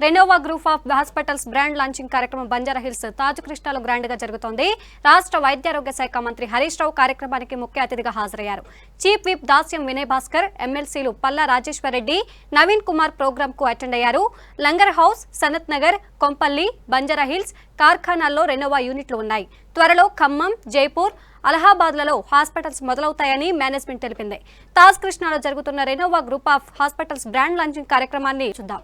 Renova group of hospitals brand launching కార్యక్రమం Banjara Hills Taj కృష్ణాలో grand గా జరుగుతోంది. రాష్ట్ర వైద్యారోగ్య శాఖ మంత్రి హరీష్ రావు కార్యక్రమానికి ముఖ్య అతిథిగా హాజరయ్యారు. చీఫ్ విప్ దాస్యం వినయ్ భాస్కర్, ఎమ్మెల్సీలు పల్లా రాజేశ్వర్ రెడ్డి, నవీన్ కుమార్ ప్రోగ్రామ్ కు అటెండ్ అయ్యారు. లంగర్ హౌస్, సనత్ నగర్, కొంపల్లి, బంజారా హిల్స్ కార్ఖానాల్లో రెనోవా యూనిట్లు ఉన్నాయి. త్వరలో ఖమ్మం, జైపూర్, అలహాబాద్లలో హాస్పిటల్స్ మొదలవుతాయని మేనేజ్మెంట్ తెలిపింది. తాజ్ కృష్ణాలో జరుగుతున్న Renova group of hospitals brand launching కార్యక్రమాన్ని చూద్దాం.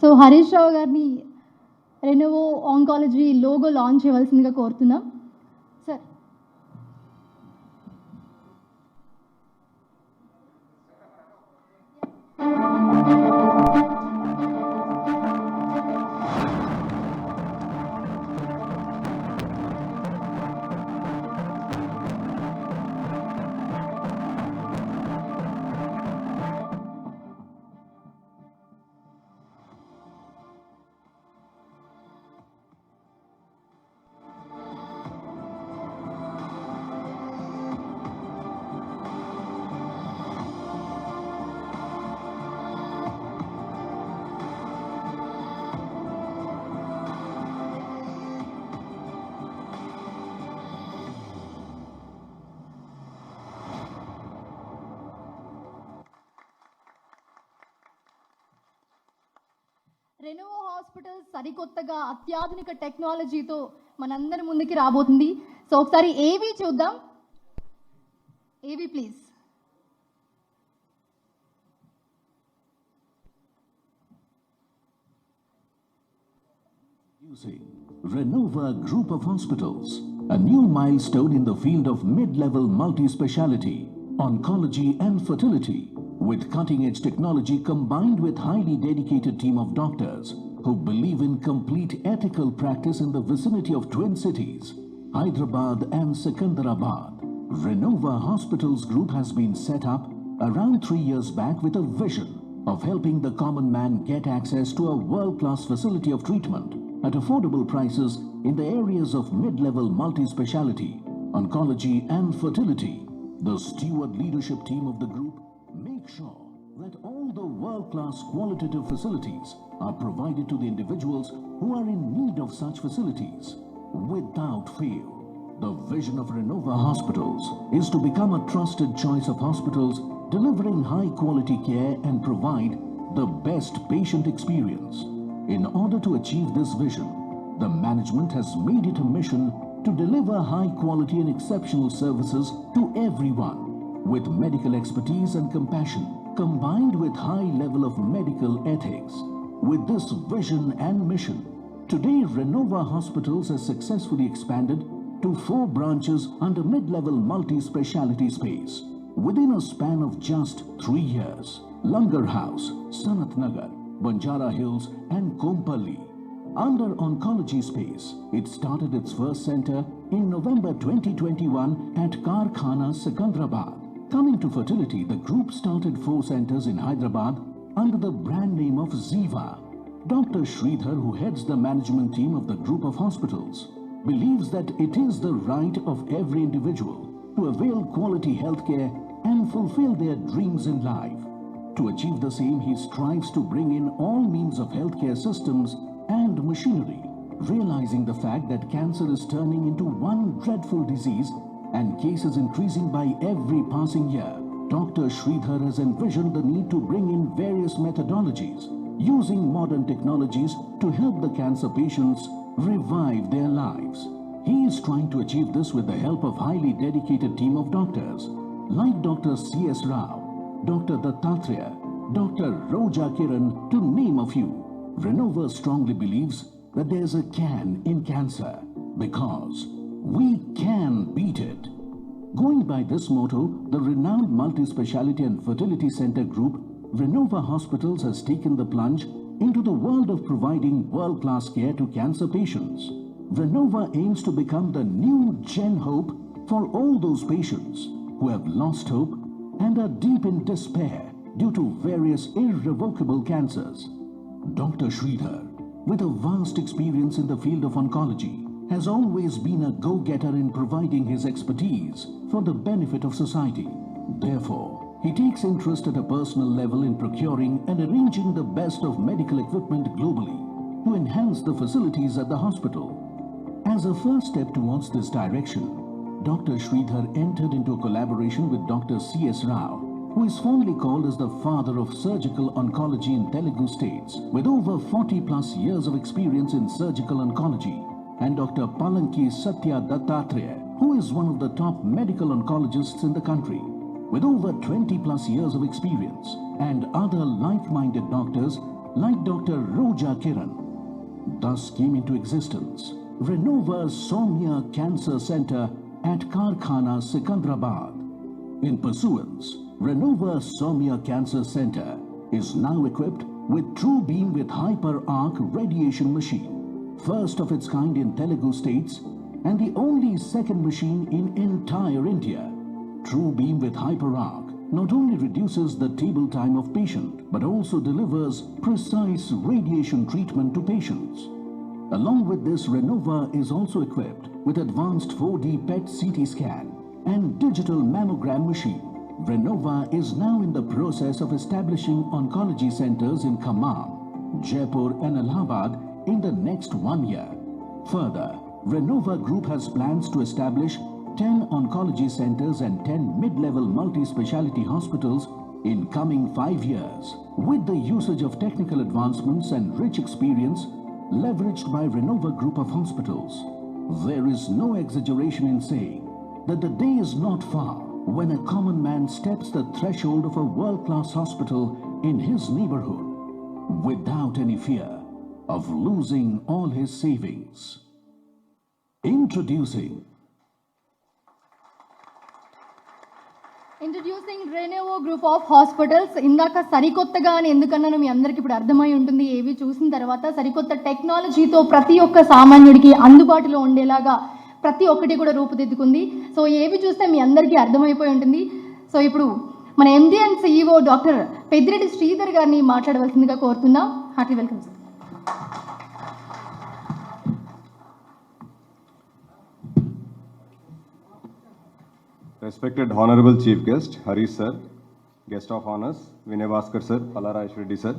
సో హరీష్ రావు గారిని రెనోవో ఆంకాలజీ లోగో లాంచ్ చేయవలసిందిగా కోరుతున్నాం సార్. రెనోవా హాస్పిటల్ సరికొత్తగా అత్యాధునిక టెక్నాలజీతో మనందరి ముందుకి రాబోతుంది. సో ఒకసారి ఏవి చూద్దాం. ఏవి please. Renova Group of Hospitals, a new milestone in the field of mid-level multi-speciality, oncology and fertility, with cutting-edge technology combined with highly dedicated team of doctors who believe in complete ethical practice in the vicinity of twin cities, Hyderabad and Secunderabad. Renova Hospitals Group has been set up around 3 years back with a vision of helping the common man get access to a world-class facility of treatment at affordable prices in the areas of mid-level multi-speciality, oncology and fertility. The steward leadership team of the group make sure that all the world-class qualitative facilities are provided to the individuals who are in need of such facilities without fail. The vision of Renova Hospitals is to become a trusted choice of hospitals delivering high-quality care and provide the best patient experience. In order to achieve this vision, the management has made it a mission to deliver high-quality and exceptional services to everyone with medical expertise and compassion, combined with high level of medical ethics. With this vision and mission, today Renova Hospitals has successfully expanded to 4 branches under mid-level multi-speciality space. Within a span of just 3 years, Langar House, Sanat Nagar, Banjara Hills, and Kompally. Under oncology space, it started its first center in November 2021 at Karkhana, Secunderabad. Coming to fertility, the group started 4 centers in Hyderabad under the brand name of Ziva. Dr. Sridhar, who heads the management team of the group of hospitals, believes that it is the right of every individual to avail quality healthcare and fulfill their dreams in life. To achieve the same, he strives to bring in all means of healthcare systems and machinery, realizing the fact that cancer is turning into one dreadful disease and cases increasing by every passing year. Dr. Sridhar has envisioned the need to bring in various methodologies using modern technologies to help the cancer patients revive their lives. He is trying to achieve this with the help of highly dedicated team of doctors like Dr. C.S. Rao, Dr. Dattatreya, Dr. Roja Kiran, to name a few. Renova strongly believes that there's a can in cancer because we can beat it. Going by this motto, the renowned multi-speciality and fertility center group Renova Hospitals has taken the plunge into the world of providing world-class care to cancer patients. Renova aims to become the new Gen Hope for all those patients who have lost hope and are deep in despair due to various irrevocable cancers. Dr. Sridhar, with a vast experience in the field of oncology, has always been a go-getter in providing his expertise for the benefit of society. Therefore, he takes interest at a personal level in procuring and arranging the best of medical equipment globally to enhance the facilities at the hospital. As a first step towards this direction, Dr. Sridhar entered into a collaboration with Dr. C.S. Rao, who is fondly called as the father of surgical oncology in Telugu states, with over 40 plus years of experience in surgical oncology, and Dr. Palanki Satya Dattatreya, who is one of the top medical oncologists in the country, with over 20 plus years of experience, and other like-minded doctors like Dr. Roja Kiran. Thus came into existence Renova Soumya Cancer Center at Karkhana, Secunderabad. In pursuance, Renova Soumya Cancer Center is now equipped with True Beam with Hyper Arc radiation machine, first of its kind in Telugu states and the only second machine in entire India. True Beam with Hyper Arc not only reduces the table time of patient but also delivers precise radiation treatment to patients. Along with this, Renova is also equipped with advanced 4D PET CT scan and digital mammogram machine. Renova is now in the process of establishing oncology centers in Khammam, Jaipur and Allahabad in the next 1 year. Further, Renova Group has plans to establish 10 oncology centers and 10 mid-level multi-speciality hospitals in coming 5 years. With the usage of technical advancements and rich experience leveraged by Renova Group of Hospitals, there is no exaggeration in saying that the day is not far when a common man steps the threshold of a world-class hospital in his neighborhood without any fear of losing all his savings. Introducing Renova Group of Hospitals. ఇందాక సరికొత్తగా అని ఎందుకన్నానో మీ అందరికీ ఇప్పుడు అర్థమై ఉంటుంది. ఏవి చూసిన తర్వాత సరికొత్త టెక్నాలజీతో ప్రతి ఒక్క సామాన్యుడికి అందుబాటులో ఉండేలాగా ప్రతి ఒక్కటి కూడా రూపుదిద్దుకుంది. సో ఏవి చూస్తే మీ అందరికీ అర్థమైపోయి ఉంటుంది. సో ఇప్పుడు మన MD and CEO doctor Peddireddy Sridhar గారిని మాట్లాడవలసిందిగా కోరుతున్నాం. Hearty welcome sir. Respected Honorable Chief Guest, Harish Sir, Guest of Honors, Vinay Bhaskar Sir, Harish Rao Sir,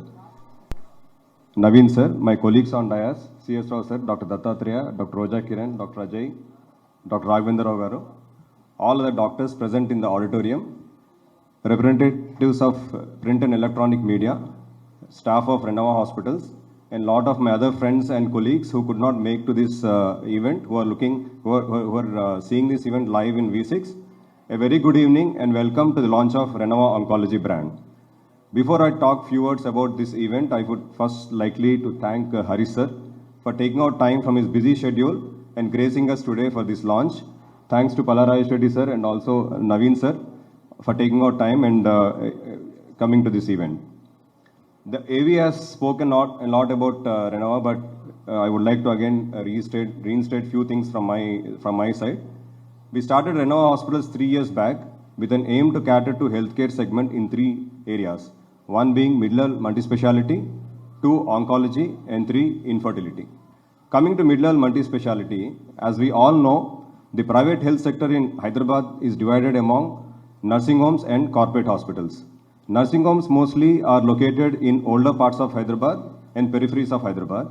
Naveen Sir, my colleagues on dais, C.S. Rao Sir, Dr. Dattatreya, Dr. Roja Kiran, Dr. Ajay, Dr. Raghavendra Rao Garu, all the doctors present in the auditorium, representatives of print and electronic media, staff of Renova Hospitals, and lot of my other friends and colleagues who could not make to this event, who are seeing this event live in V6. A very good evening and welcome to the launch of Renova Oncology brand. Before I talk few words about this event, I would first likely to thank Harish Sir for taking out time from his busy schedule and gracing us today for this launch. Thanks to Harish Rao Sir and also Naveen Sir for taking out time and coming to this event. The AV has spoken a lot about Renova, but I would like to again reinstate few things from my side. We started Renova Hospitals 3 years back with an aim to cater to healthcare segment in 3 areas. One being mid-level multispeciality, 2 oncology, and 3 infertility. Coming to mid-level multispeciality, as we all know, the private health sector in Hyderabad is divided among nursing homes and corporate hospitals. Nursing homes mostly are located in older parts of Hyderabad and peripheries of Hyderabad,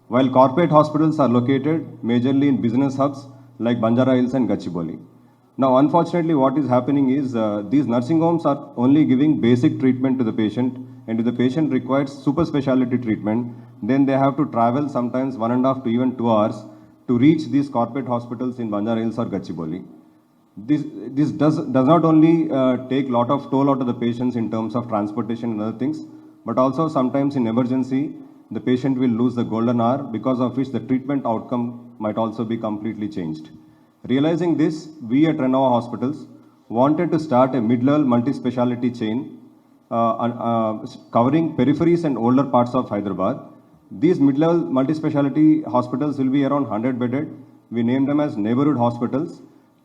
while corporate hospitals are located majorly in business hubs like Banjara Hills and Gachibowli. Now, unfortunately, what is happening is these nursing homes are only giving basic treatment to the patient, and if the patient requires super specialty treatment, then they have to travel sometimes 1.5 to even 2 hours to reach these corporate hospitals in Banjara Hills or Gachibowli. This does not only take lot of toll out of the patients in terms of transportation and other things, but also sometimes in emergency, the patient will lose the golden hour, because of which the treatment outcome might also be completely changed. Realizing this, we at Renova Hospitals wanted to start a mid-level multi-speciality chain covering peripheries and older parts of Hyderabad. These mid-level multi-speciality hospitals will be around 100 bedded. We name them as neighborhood hospitals.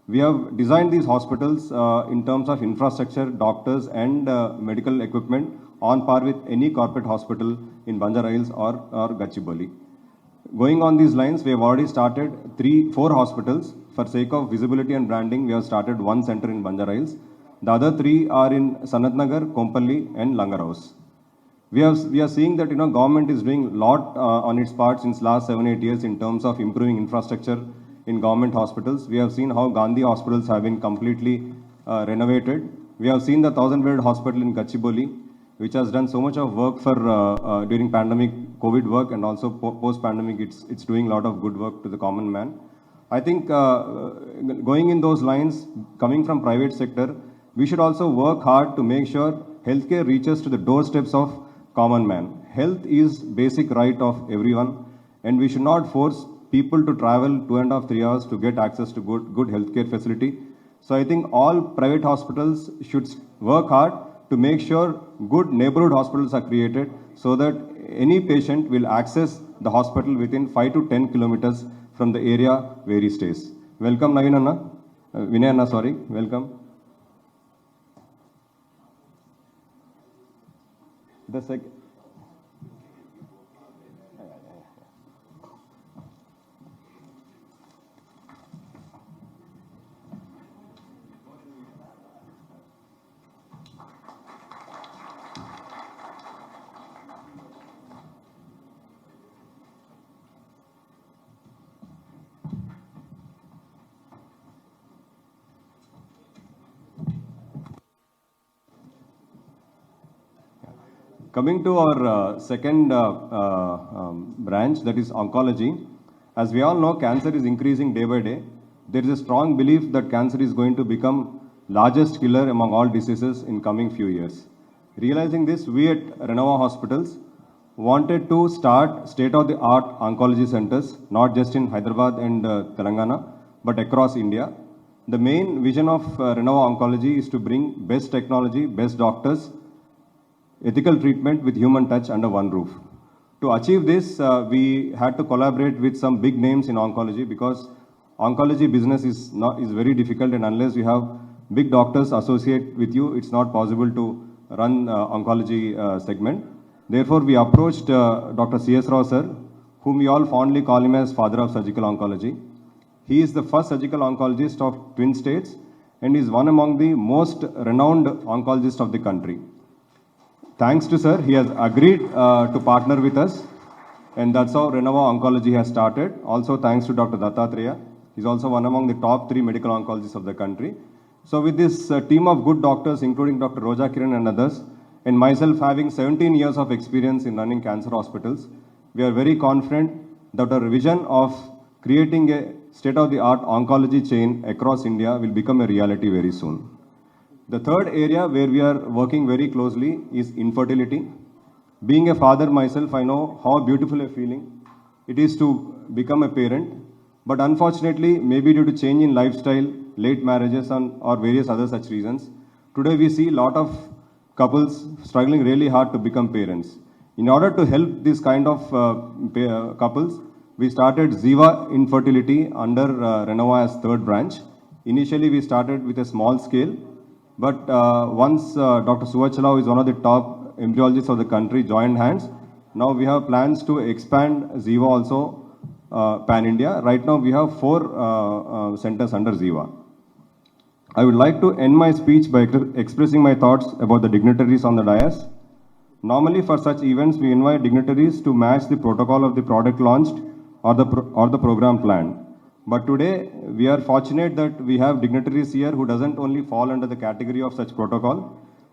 We have designed these hospitals in terms of infrastructure, doctors and medical equipment on par with any corporate hospital in Banjara Hills or Gachibowli. Going on these lines, we have already started 4 hospitals. For sake of visibility and branding, we have started 1 center in Banjara Hills. The other 3 are in Sanat Nagar, Kompalli and Langarhouse. We are seeing that government is doing a lot on its part since last 7-8 years in terms of improving infrastructure in government hospitals. We have seen how Gandhi hospitals have been completely renovated. We have seen the 1,000-bed hospital in Gachibowli, which has done so much of work for during pandemic COVID work, and also post-pandemic it's doing a lot of good work to the common man. I think going in those lines, coming from private sector, we should also work hard to make sure healthcare reaches to the doorsteps of common man. Health is basic right of everyone, and we should not force people to travel 2.5-3 hours to get access to good healthcare facility. So I think all private hospitals should work hard to make sure good neighborhood hospitals are created, so that any patient will access the hospital within 5 to 10 kilometers from the area where he stays. Welcome, Naveen Anna. Vinay Anna, sorry. Welcome. The second. Coming to our second branch, that is oncology. As we all know, cancer is increasing day by day. There is a strong belief that cancer is going to become largest killer among all diseases in coming few years. Realizing this, we at Renova Hospitals wanted to start state-of-the-art oncology centers, not just in Hyderabad and Telangana, but across India. The main vision of Renova Oncology is to bring best technology, best doctors, ethical treatment with human touch under one roof. To achieve this, we had to collaborate with some big names in oncology, because oncology business is very difficult, and unless you have big doctors associate with you, it's not possible to run oncology segment. Therefore, we approached Dr. C.S. Rao sir, whom we all fondly call him as father of surgical oncology. He is the first surgical oncologist of Twin States and is one among the most renowned oncologists of the country. Thanks to sir, he has agreed to partner with us, and that's how Renova Oncology has started. Also thanks to Dr. Dattatreya. He's also one among the top 3 medical oncologists of the country. So with this team of good doctors, including Dr. Roja Kiran and others, and myself having 17 years of experience in running cancer hospitals, we are very confident that our vision of creating a state-of-the-art oncology chain across India will become a reality very soon. The third area where we are working very closely is infertility. Being a father myself, I know how beautiful a feeling it is to become a parent. But unfortunately, maybe due to change in lifestyle, late marriages or various other such reasons, today we see a lot of couples struggling really hard to become parents. In order to help this kind of couples, we started Ziva Infertility under Renova as third branch. Initially, we started with a small scale, but once Dr. Suvachala, who is one of the top embryologists of the country, joined hands, now we have plans to expand Ziva also pan-India. Right now, we have 4 centers under Ziva. I would like to end my speech by expressing my thoughts about the dignitaries on the dais. Normally, for such events, we invite dignitaries to match the protocol of the product launched or the program planned. But today, we are fortunate that we have dignitaries here who doesn't only fall under the category of such protocol,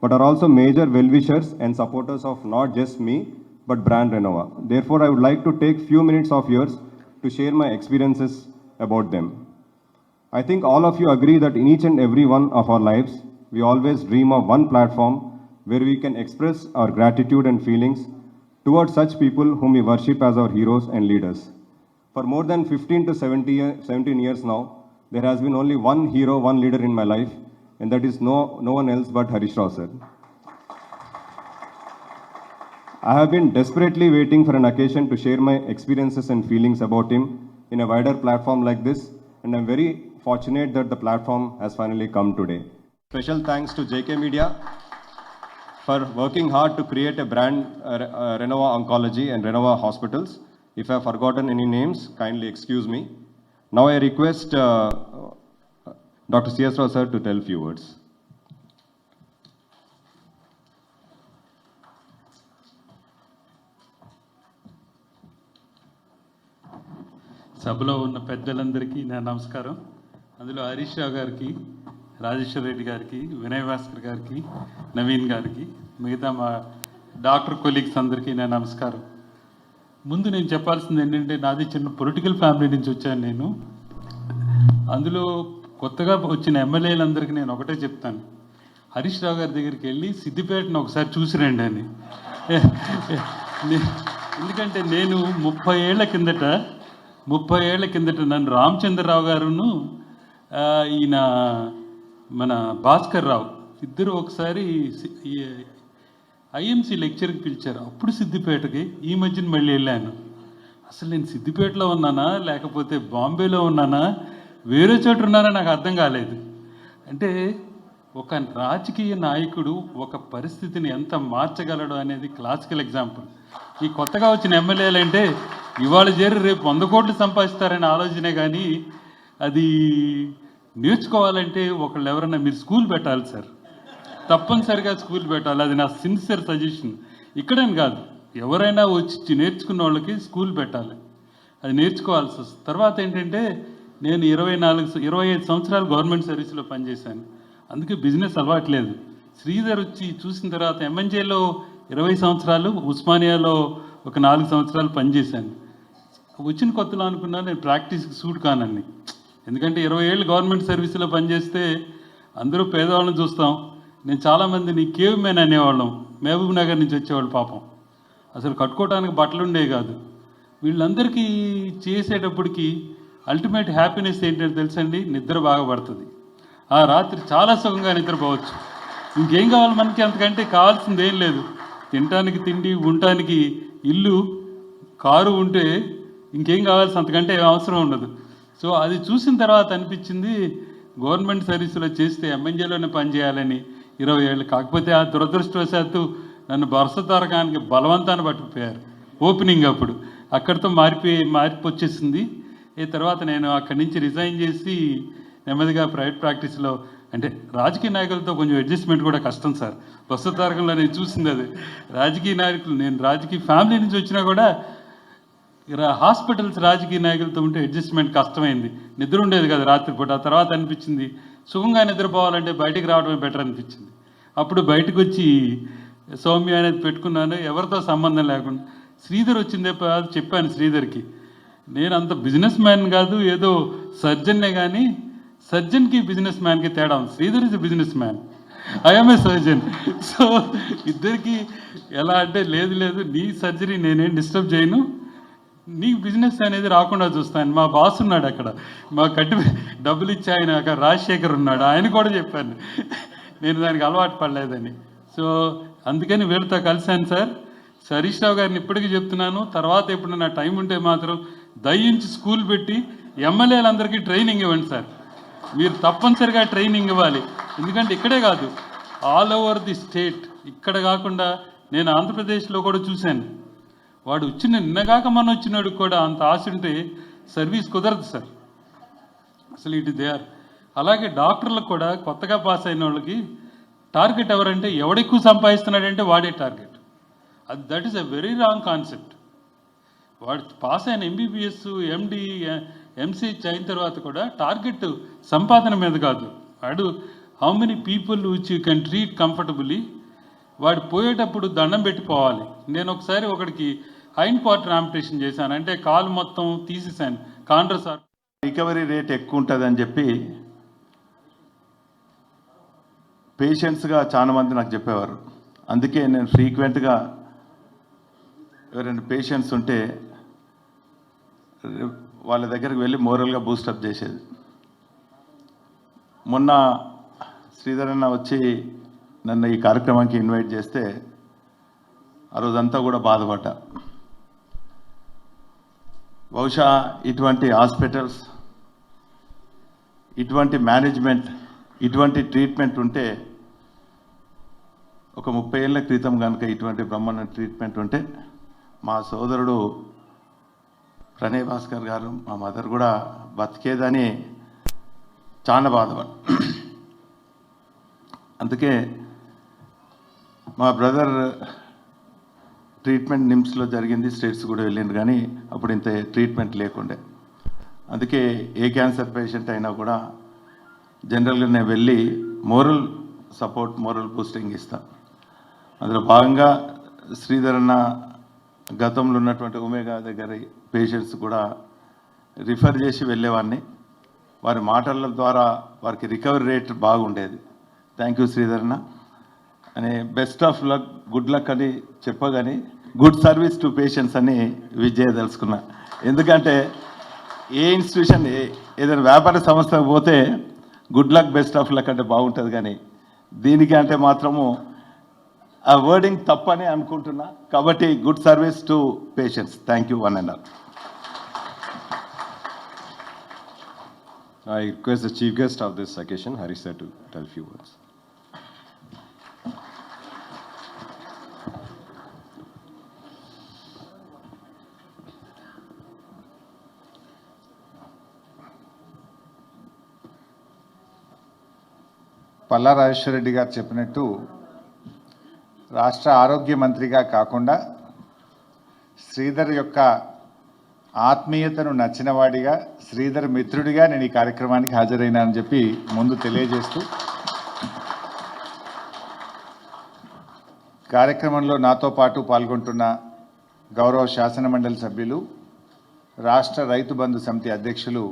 but are also major well-wishers and supporters of not just me, but brand Renova. Therefore, I would like to take few minutes of yours to share my experiences about them. I think all of you agree that in each and every one of our lives, we always dream of one platform where we can express our gratitude and feelings towards such people whom we worship as our heroes and leaders. For more than 15 to 17 years now, there has been only one hero, one leader in my life, and that is no one else but Harish Rao sir. I have been desperately waiting for an occasion to share my experiences and feelings about him in a wider platform like this, and I'm very fortunate that the platform has finally come today. Special thanks to JK Media for working hard to create a brand Renova Oncology and Renova Hospitals. If I have forgotten any names, kindly excuse me. Now I request Dr. C.S. Rao sir to tell few words. సభలో ఉన్న పెద్దలందరికీ నా నమస్కారం. అందులో హరీష్ రావు గారికి, రాజేశ్వర రెడ్డి గారికి, వినయ్ భాస్కర్ గారికి, నవీన్ గారికి, మిగతా మా డాక్టర్ కొలీగ్స్ అందరికీ నా నమస్కారం. ముందు నేను చెప్పాల్సింది ఏంటంటే, నాది చిన్న పొలిటికల్ ఫ్యామిలీ నుంచి వచ్చాను నేను. అందులో కొత్తగా వచ్చిన ఎమ్మెల్యేలందరికీ నేను ఒకటే చెప్తాను, హరీష్ రావు గారి దగ్గరికి వెళ్ళి సిద్దిపేటను ఒకసారి చూసిరండి అని. ఎందుకంటే నేను 30 ఏళ్ల కిందట నన్ను రామచంద్రరావు గారును ఈయన మన భాస్కర్ రావు ఇద్దరు ఒకసారి ఐఎంసీ లెక్చర్కి పిలిచారు. అప్పుడు సిద్దిపేటకి ఈ మధ్యన మళ్ళీ వెళ్ళాను. అసలు నేను సిద్దిపేటలో ఉన్నానా లేకపోతే బాంబేలో ఉన్నానా వేరే చోట ఉన్నానా నాకు అర్థం కాలేదు. అంటే ఒక రాజకీయ నాయకుడు ఒక పరిస్థితిని ఎంత మార్చగలడు అనేది క్లాసికల్ ఎగ్జాంపుల్. ఈ కొత్తగా వచ్చిన ఎమ్మెల్యేలు అంటే ఇవాళ చేరి రేపు 100 కోట్లు సంపాదిస్తారనే ఆలోచనే, కానీ అది నేర్చుకోవాలంటే ఒకళ్ళు ఎవరన్నా మీరు స్కూల్ పెట్టాలి సార్, తప్పనిసరిగా స్కూల్ పెట్టాలి. అది నా సిన్సియర్ సజెషన్. ఇక్కడని కాదు, ఎవరైనా వచ్చి నేర్చుకున్న వాళ్ళకి స్కూల్ పెట్టాలి, అది నేర్చుకోవాల్సి వస్తుంది. తర్వాత ఏంటంటే, నేను 25 సంవత్సరాలు గవర్నమెంట్ సర్వీస్లో పనిచేశాను, అందుకే బిజినెస్ అలవాట్లేదు. శ్రీధర్ వచ్చి చూసిన తర్వాత ఎంఎన్జేలో 20 సంవత్సరాలు, ఉస్మానియాలో ఒక 4 సంవత్సరాలు పనిచేశాను. వచ్చిన కొత్తలో అనుకున్నా నేను ప్రాక్టీస్కి సూట్ కానని. ఎందుకంటే 20 ఏళ్ళు గవర్నమెంట్ సర్వీస్లో పనిచేస్తే అందరూ పేదవాళ్ళని చూస్తాం. నేను చాలామందిని కేవ్ మ్యాన్ అనేవాళ్ళం, మహబూబ్ నగర్ నుంచి వచ్చేవాళ్ళు. పాపం అసలు కట్టుకోవడానికి బట్టలు ఉండేవి కాదు. వీళ్ళందరికీ చేసేటప్పటికి అల్టిమేట్ హ్యాపీనెస్ ఏంటంటే తెలుసండి, నిద్ర బాగా పడుతుంది. ఆ రాత్రి చాలా సుఖంగా నిద్రపోవచ్చు. ఇంకేం కావాలి మనకి, అంతకంటే కావాల్సింది ఏం లేదు. తినటానికి తిండి, ఉండటానికి ఇల్లు, కారు ఉంటే ఇంకేం కావాల్సి అంతకంటే ఏం అవసరం ఉండదు. సో అది చూసిన తర్వాత అనిపించింది, గవర్నమెంట్ సర్వీసులో చేస్తే ఎంఎన్జేలోనే పనిచేయాలని 20 ఏళ్ళు. కాకపోతే ఆ దురదృష్టవశాత్తు నన్ను బరసతారకానికి బలవంతాన్ని పట్టుకుపోయారు ఓపెనింగ్. అప్పుడు అక్కడితో మార్పు వచ్చేసింది. తర్వాత నేను అక్కడి నుంచి రిజైన్ చేసి నెమ్మదిగా ప్రైవేట్ ప్రాక్టీస్లో, అంటే రాజకీయ నాయకులతో కొంచెం అడ్జస్ట్మెంట్ కూడా కష్టం సార్. బరసతారకంలో నేను చూసింది అది. రాజకీయ నాయకులు, నేను రాజకీయ ఫ్యామిలీ నుంచి వచ్చినా కూడా హాస్పిటల్స్ రాజకీయ నాయకులతో ఉంటే అడ్జస్ట్మెంట్ కష్టమైంది. నిద్ర ఉండేది కదా రాత్రిపూట. ఆ తర్వాత అనిపించింది సుఖంగా నిద్రపోవాలంటే బయటికి రావడమే బెటర్ అనిపించింది. అప్పుడు బయటకు వచ్చి సౌమ్య అనేది పెట్టుకున్నాను, ఎవరితో సంబంధం లేకుండా. శ్రీధర్ వచ్చిందే చెప్పాను శ్రీధర్కి, నేను అంత బిజినెస్ మ్యాన్ కాదు, ఏదో సర్జన్నే, కానీ సర్జన్కి బిజినెస్ మ్యాన్కి తేడా ఉంది. Sridhar is a business man, I'm a surgeon. So ఇద్దరికి ఎలా అంటే, లేదు నీ సర్జరీ నేనేం డిస్టర్బ్ చేయను, నీకు బిజినెస్ అనేది రాకుండా చూస్తాను. మా బాస్ ఉన్నాడు అక్కడ, మా డబ్బులు ఇచ్చి ఆయన అక్కడ రాజశేఖర్ ఉన్నాడు, ఆయన కూడా చెప్పాను నేను దానికి అలవాటు పడలేదని. సో అందుకని వీళ్ళతో కలిశాను సార్. హరీష్ రావు గారిని ఇప్పటికీ చెప్తున్నాను, తర్వాత ఎప్పుడైనా టైం ఉంటే మాత్రం దయించి స్కూల్ పెట్టి ఎమ్మెల్యేలందరికీ ట్రైనింగ్ ఇవ్వండి సార్. మీరు తప్పనిసరిగా ట్రైనింగ్ ఇవ్వాలి. ఎందుకంటే ఇక్కడే కాదు, ఆల్ ఓవర్ ది స్టేట్. ఇక్కడ కాకుండా నేను ఆంధ్రప్రదేశ్లో కూడా చూశాను. వాడు నిన్నగాక మన వచ్చినాడు కూడా అంత ఆశ ఉంటే సర్వీస్ కుదరదు సార్. అసలు ఇటు దే ఆర్. అలాగే డాక్టర్లకు కూడా కొత్తగా పాస్ అయిన వాళ్ళకి టార్గెట్ ఎవరంటే ఎవడెక్కువ సంపాదిస్తున్నాడంటే వాడే target. That is a very wrong concept. వాడు పాస్ అయిన ఎంబీబీఎస్, ఎండి, ఎంసీహెచ్ అయిన తర్వాత కూడా టార్గెట్ సంపాదన మీద కాదు. వాడు how many people which you can treat comfortably. వాడు పోయేటప్పుడు దండం పెట్టిపోవాలి. నేను ఒకసారి ఒకడికి హైండ్ క్వార్టర్ ఆంపిటేషన్ చేశాను, అంటే కాలు మొత్తం తీసేసాను, కాండ్రసార్. రికవరీ రేట్ ఎక్కువ ఉంటుందని చెప్పి పేషెంట్స్గా చాలామంది నాకు చెప్పేవారు. అందుకే నేను ఫ్రీక్వెంట్గా ఎవరైనా పేషెంట్స్ ఉంటే వాళ్ళ దగ్గరికి వెళ్ళి మోరల్గా బూస్టప్ చేసేది. మొన్న శ్రీధర్ అన్న వచ్చి నన్ను ఈ కార్యక్రమానికి ఇన్వైట్ చేస్తే ఆ రోజంతా కూడా బాధపడ్డా. బహుశా ఇటువంటి హాస్పిటల్స్, ఇటువంటి మేనేజ్మెంట్, ఇటువంటి ట్రీట్మెంట్ ఉంటే, ఒక 30 ఏళ్ల క్రితం కనుక ఇటువంటి బ్రహ్మాండ ట్రీట్మెంట్ ఉంటే మా సోదరుడు వినయ్ భాస్కర్ గారు, మా మదర్ కూడా బతికేదని చాలా బాధపడ. అందుకే మా బ్రదర్ ట్రీట్మెంట్ నిమ్స్లో జరిగింది, స్టేట్స్ కూడా వెళ్ళింది, కానీ అప్పుడు ఇంత ట్రీట్మెంట్ లేకుండే. అందుకే ఏ క్యాన్సర్ పేషెంట్ అయినా కూడా జనరల్గా నేను వెళ్ళి మోరల్ సపోర్ట్, మోరల్ బూస్టింగ్ ఇస్తాను. అందులో భాగంగా శ్రీధర్ అన్న గతంలో ఉన్నటువంటి ఒమేగా దగ్గర పేషెంట్స్ కూడా రిఫర్ చేసి వెళ్ళేవాడిని. వారి మాటల ద్వారా వారికి రికవరీ రేట్ బాగుండేది. థ్యాంక్ యూ శ్రీధర్ అన్న అని. Best of luck, good luck అని చెప్పగాని గుడ్ సర్వీస్ టు పేషెంట్స్ అని విజయదలుచుకున్నా. ఎందుకంటే ఏ ఇన్స్టిట్యూషన్, ఏదైనా వ్యాపార సంస్థకు పోతే good luck, best of luck అంటే బాగుంటుంది, కానీ దీనికి అంటే మాత్రము ఆ వర్డింగ్ తప్పని అనుకుంటున్నా. కాబట్టి good service to patients. Thank you one and all. I request the chief guest of this occasion, Harish sir, to tell a few words. Palla Rajeshwar Reddy గారు చెప్పినట్టు రాష్ట్ర ఆరోగ్య మంత్రిగా కాకుండా శ్రీధర్ యొక్క ఆత్మీయతను నచ్చినవాడిగా, శ్రీధర్ మిత్రుడిగా నేను ఈ కార్యక్రమానికి హాజరైనానని చెప్పి ముందు తెలియజేస్తూ, కార్యక్రమంలో నాతో పాటు పాల్గొంటున్న గౌరవ శాసనమండలి సభ్యులు, రాష్ట్ర రైతు బంధు సమితి అధ్యక్షులు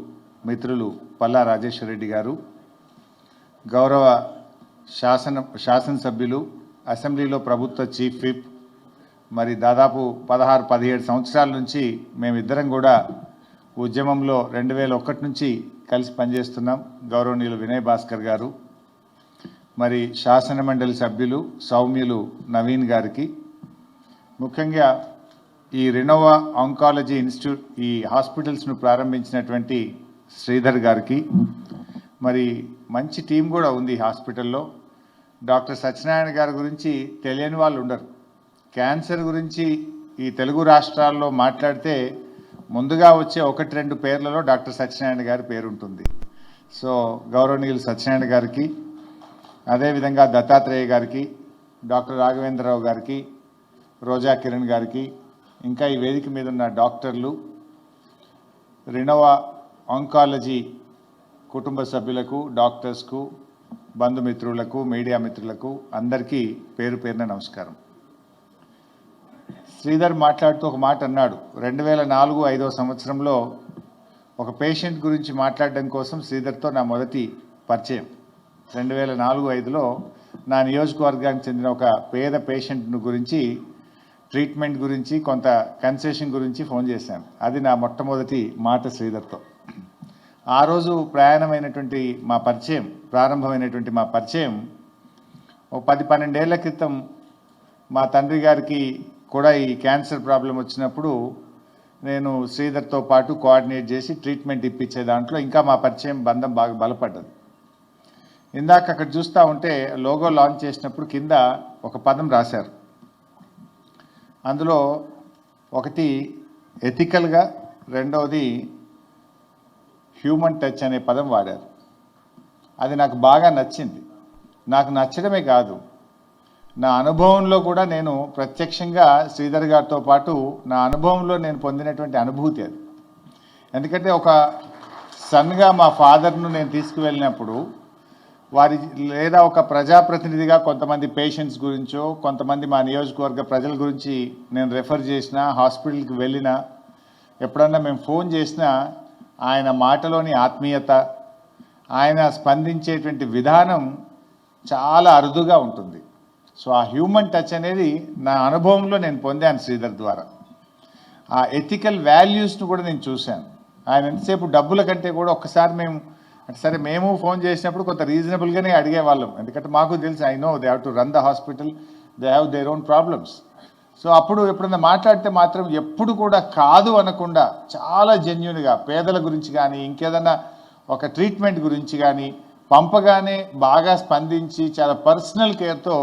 మిత్రులు పల్లా రాజేశ్వరరెడ్డి గారు, గౌరవ శాసనసభ్యులు, అసెంబ్లీలో ప్రభుత్వ చీఫ్ విప్, మరి దాదాపు 16-17 సంవత్సరాల నుంచి మేమిద్దరం కూడా ఉద్యమంలో 2001 నుంచి కలిసి పనిచేస్తున్నాం. గౌరవనీయులు వినయ్ భాస్కర్ గారు, మరి శాసనమండలి సభ్యులు సౌమ్యులు నవీన్ గారికి, ముఖ్యంగా ఈ రెనోవా ఆంకాలజీ ఇన్స్టిట్యూట్, ఈ హాస్పిటల్స్ను ప్రారంభించినటువంటి శ్రీధర్ గారికి, మరి మంచి టీం కూడా ఉంది ఈ హాస్పిటల్లో. డాక్టర్ సత్యనారాయణ గారి గురించి తెలియని వాళ్ళు ఉండరు. క్యాన్సర్ గురించి ఈ తెలుగు రాష్ట్రాల్లో మాట్లాడితే ముందుగా వచ్చే 1-2 పేర్లలో డాక్టర్ సత్యనారాయణ గారి పేరు ఉంటుంది. సో గౌరవనీయులు సత్యనారాయణ గారికి, అదేవిధంగా దత్తాత్రేయ గారికి, డాక్టర్ రాఘవేంద్రరావు గారికి, రోజా కిరణ్ గారికి, ఇంకా ఈ వేదిక మీద ఉన్న డాక్టర్లు, రెనోవా ఆంకాలజీ కుటుంబ సభ్యులకు, డాక్టర్స్కు, బంధుమిత్రులకు, మీడియా మిత్రులకు అందరికీ పేరు పేరున నమస్కారం. శ్రీధర్ మాట్లాడుతూ ఒక మాట అన్నాడు. 2004-05 సంవత్సరంలో ఒక పేషెంట్ గురించి మాట్లాడడం కోసం శ్రీధర్తో నా మొదటి పరిచయం. 2004-05లో నా నియోజకవర్గానికి చెందిన ఒక పేద పేషెంట్ గురించి, ట్రీట్మెంట్ గురించి, కొంత కన్సెషన్ గురించి ఫోన్ చేశాను. అది నా మొట్టమొదటి మాట శ్రీధర్తో. ఆ రోజు ప్రారంభమైనటువంటి మా పరిచయం 10-12 ఏళ్ల క్రితం మా తండ్రి గారికి కూడా ఈ క్యాన్సర్ ప్రాబ్లం వచ్చినప్పుడు నేను శ్రీధర్తో పాటు కోఆర్డినేట్ చేసి ట్రీట్మెంట్ ఇప్పించే దాంట్లో ఇంకా మా పరిచయం బంధం బాగా బలపడ్డది. ఇందాక అక్కడ చూస్తూ ఉంటే లోగో లాంచ్ చేసినప్పుడు కింద ఒక పదం రాశారు. అందులో ఒకటి ఎథికల్గా, రెండవది హ్యూమన్ టచ్ అనే పదం వాడారు. అది నాకు బాగా నచ్చింది. నాకు నచ్చడమే కాదు, నా అనుభవంలో కూడా నేను ప్రత్యక్షంగా శ్రీధర్ గారితో పాటు నా అనుభవంలో నేను పొందినటువంటి అనుభూతి అది. ఎందుకంటే ఒక సన్గా మా ఫాదర్ను నేను తీసుకువెళ్ళినప్పుడు వారి లేదా ఒక ప్రజాప్రతినిధిగా కొంతమంది పేషెంట్స్ గురించో కొంతమంది మా నియోజకవర్గ ప్రజల గురించి నేను రెఫర్ చేసినా, హాస్పిటల్కి వెళ్ళినా, ఎప్పుడన్నా మేము ఫోన్ చేసినా ఆయన మాటలోని ఆత్మీయత, ఆయన స్పందించేటువంటి విధానం చాలా అరుదుగా ఉంటుంది. సో ఆ హ్యూమన్ టచ్ అనేది నా అనుభవంలో నేను పొందాను శ్రీధర్ ద్వారా. ఆ ఎథికల్ వాల్యూస్ను కూడా నేను చూశాను. ఆయన ఎంతసేపు డబ్బుల కంటే కూడా ఒక్కసారి మేము అంటే సరే మేము ఫోన్ చేసినప్పుడు కొంత రీజనబుల్గానే అడిగేవాళ్ళం. ఎందుకంటే మాకు తెలుసు, I know they have to run the hospital, they have their own problems. So అప్పుడు ఎప్పుడన్నా మాట్లాడితే మాత్రం ఎప్పుడు కూడా కాదు అనకుండా చాలా జెన్యూన్గా పేదల గురించి కానీ ఇంకేదన్నా ఒక ట్రీట్మెంట్ గురించి కానీ పంపగానే బాగా స్పందించి చాలా పర్సనల్ కేర్తో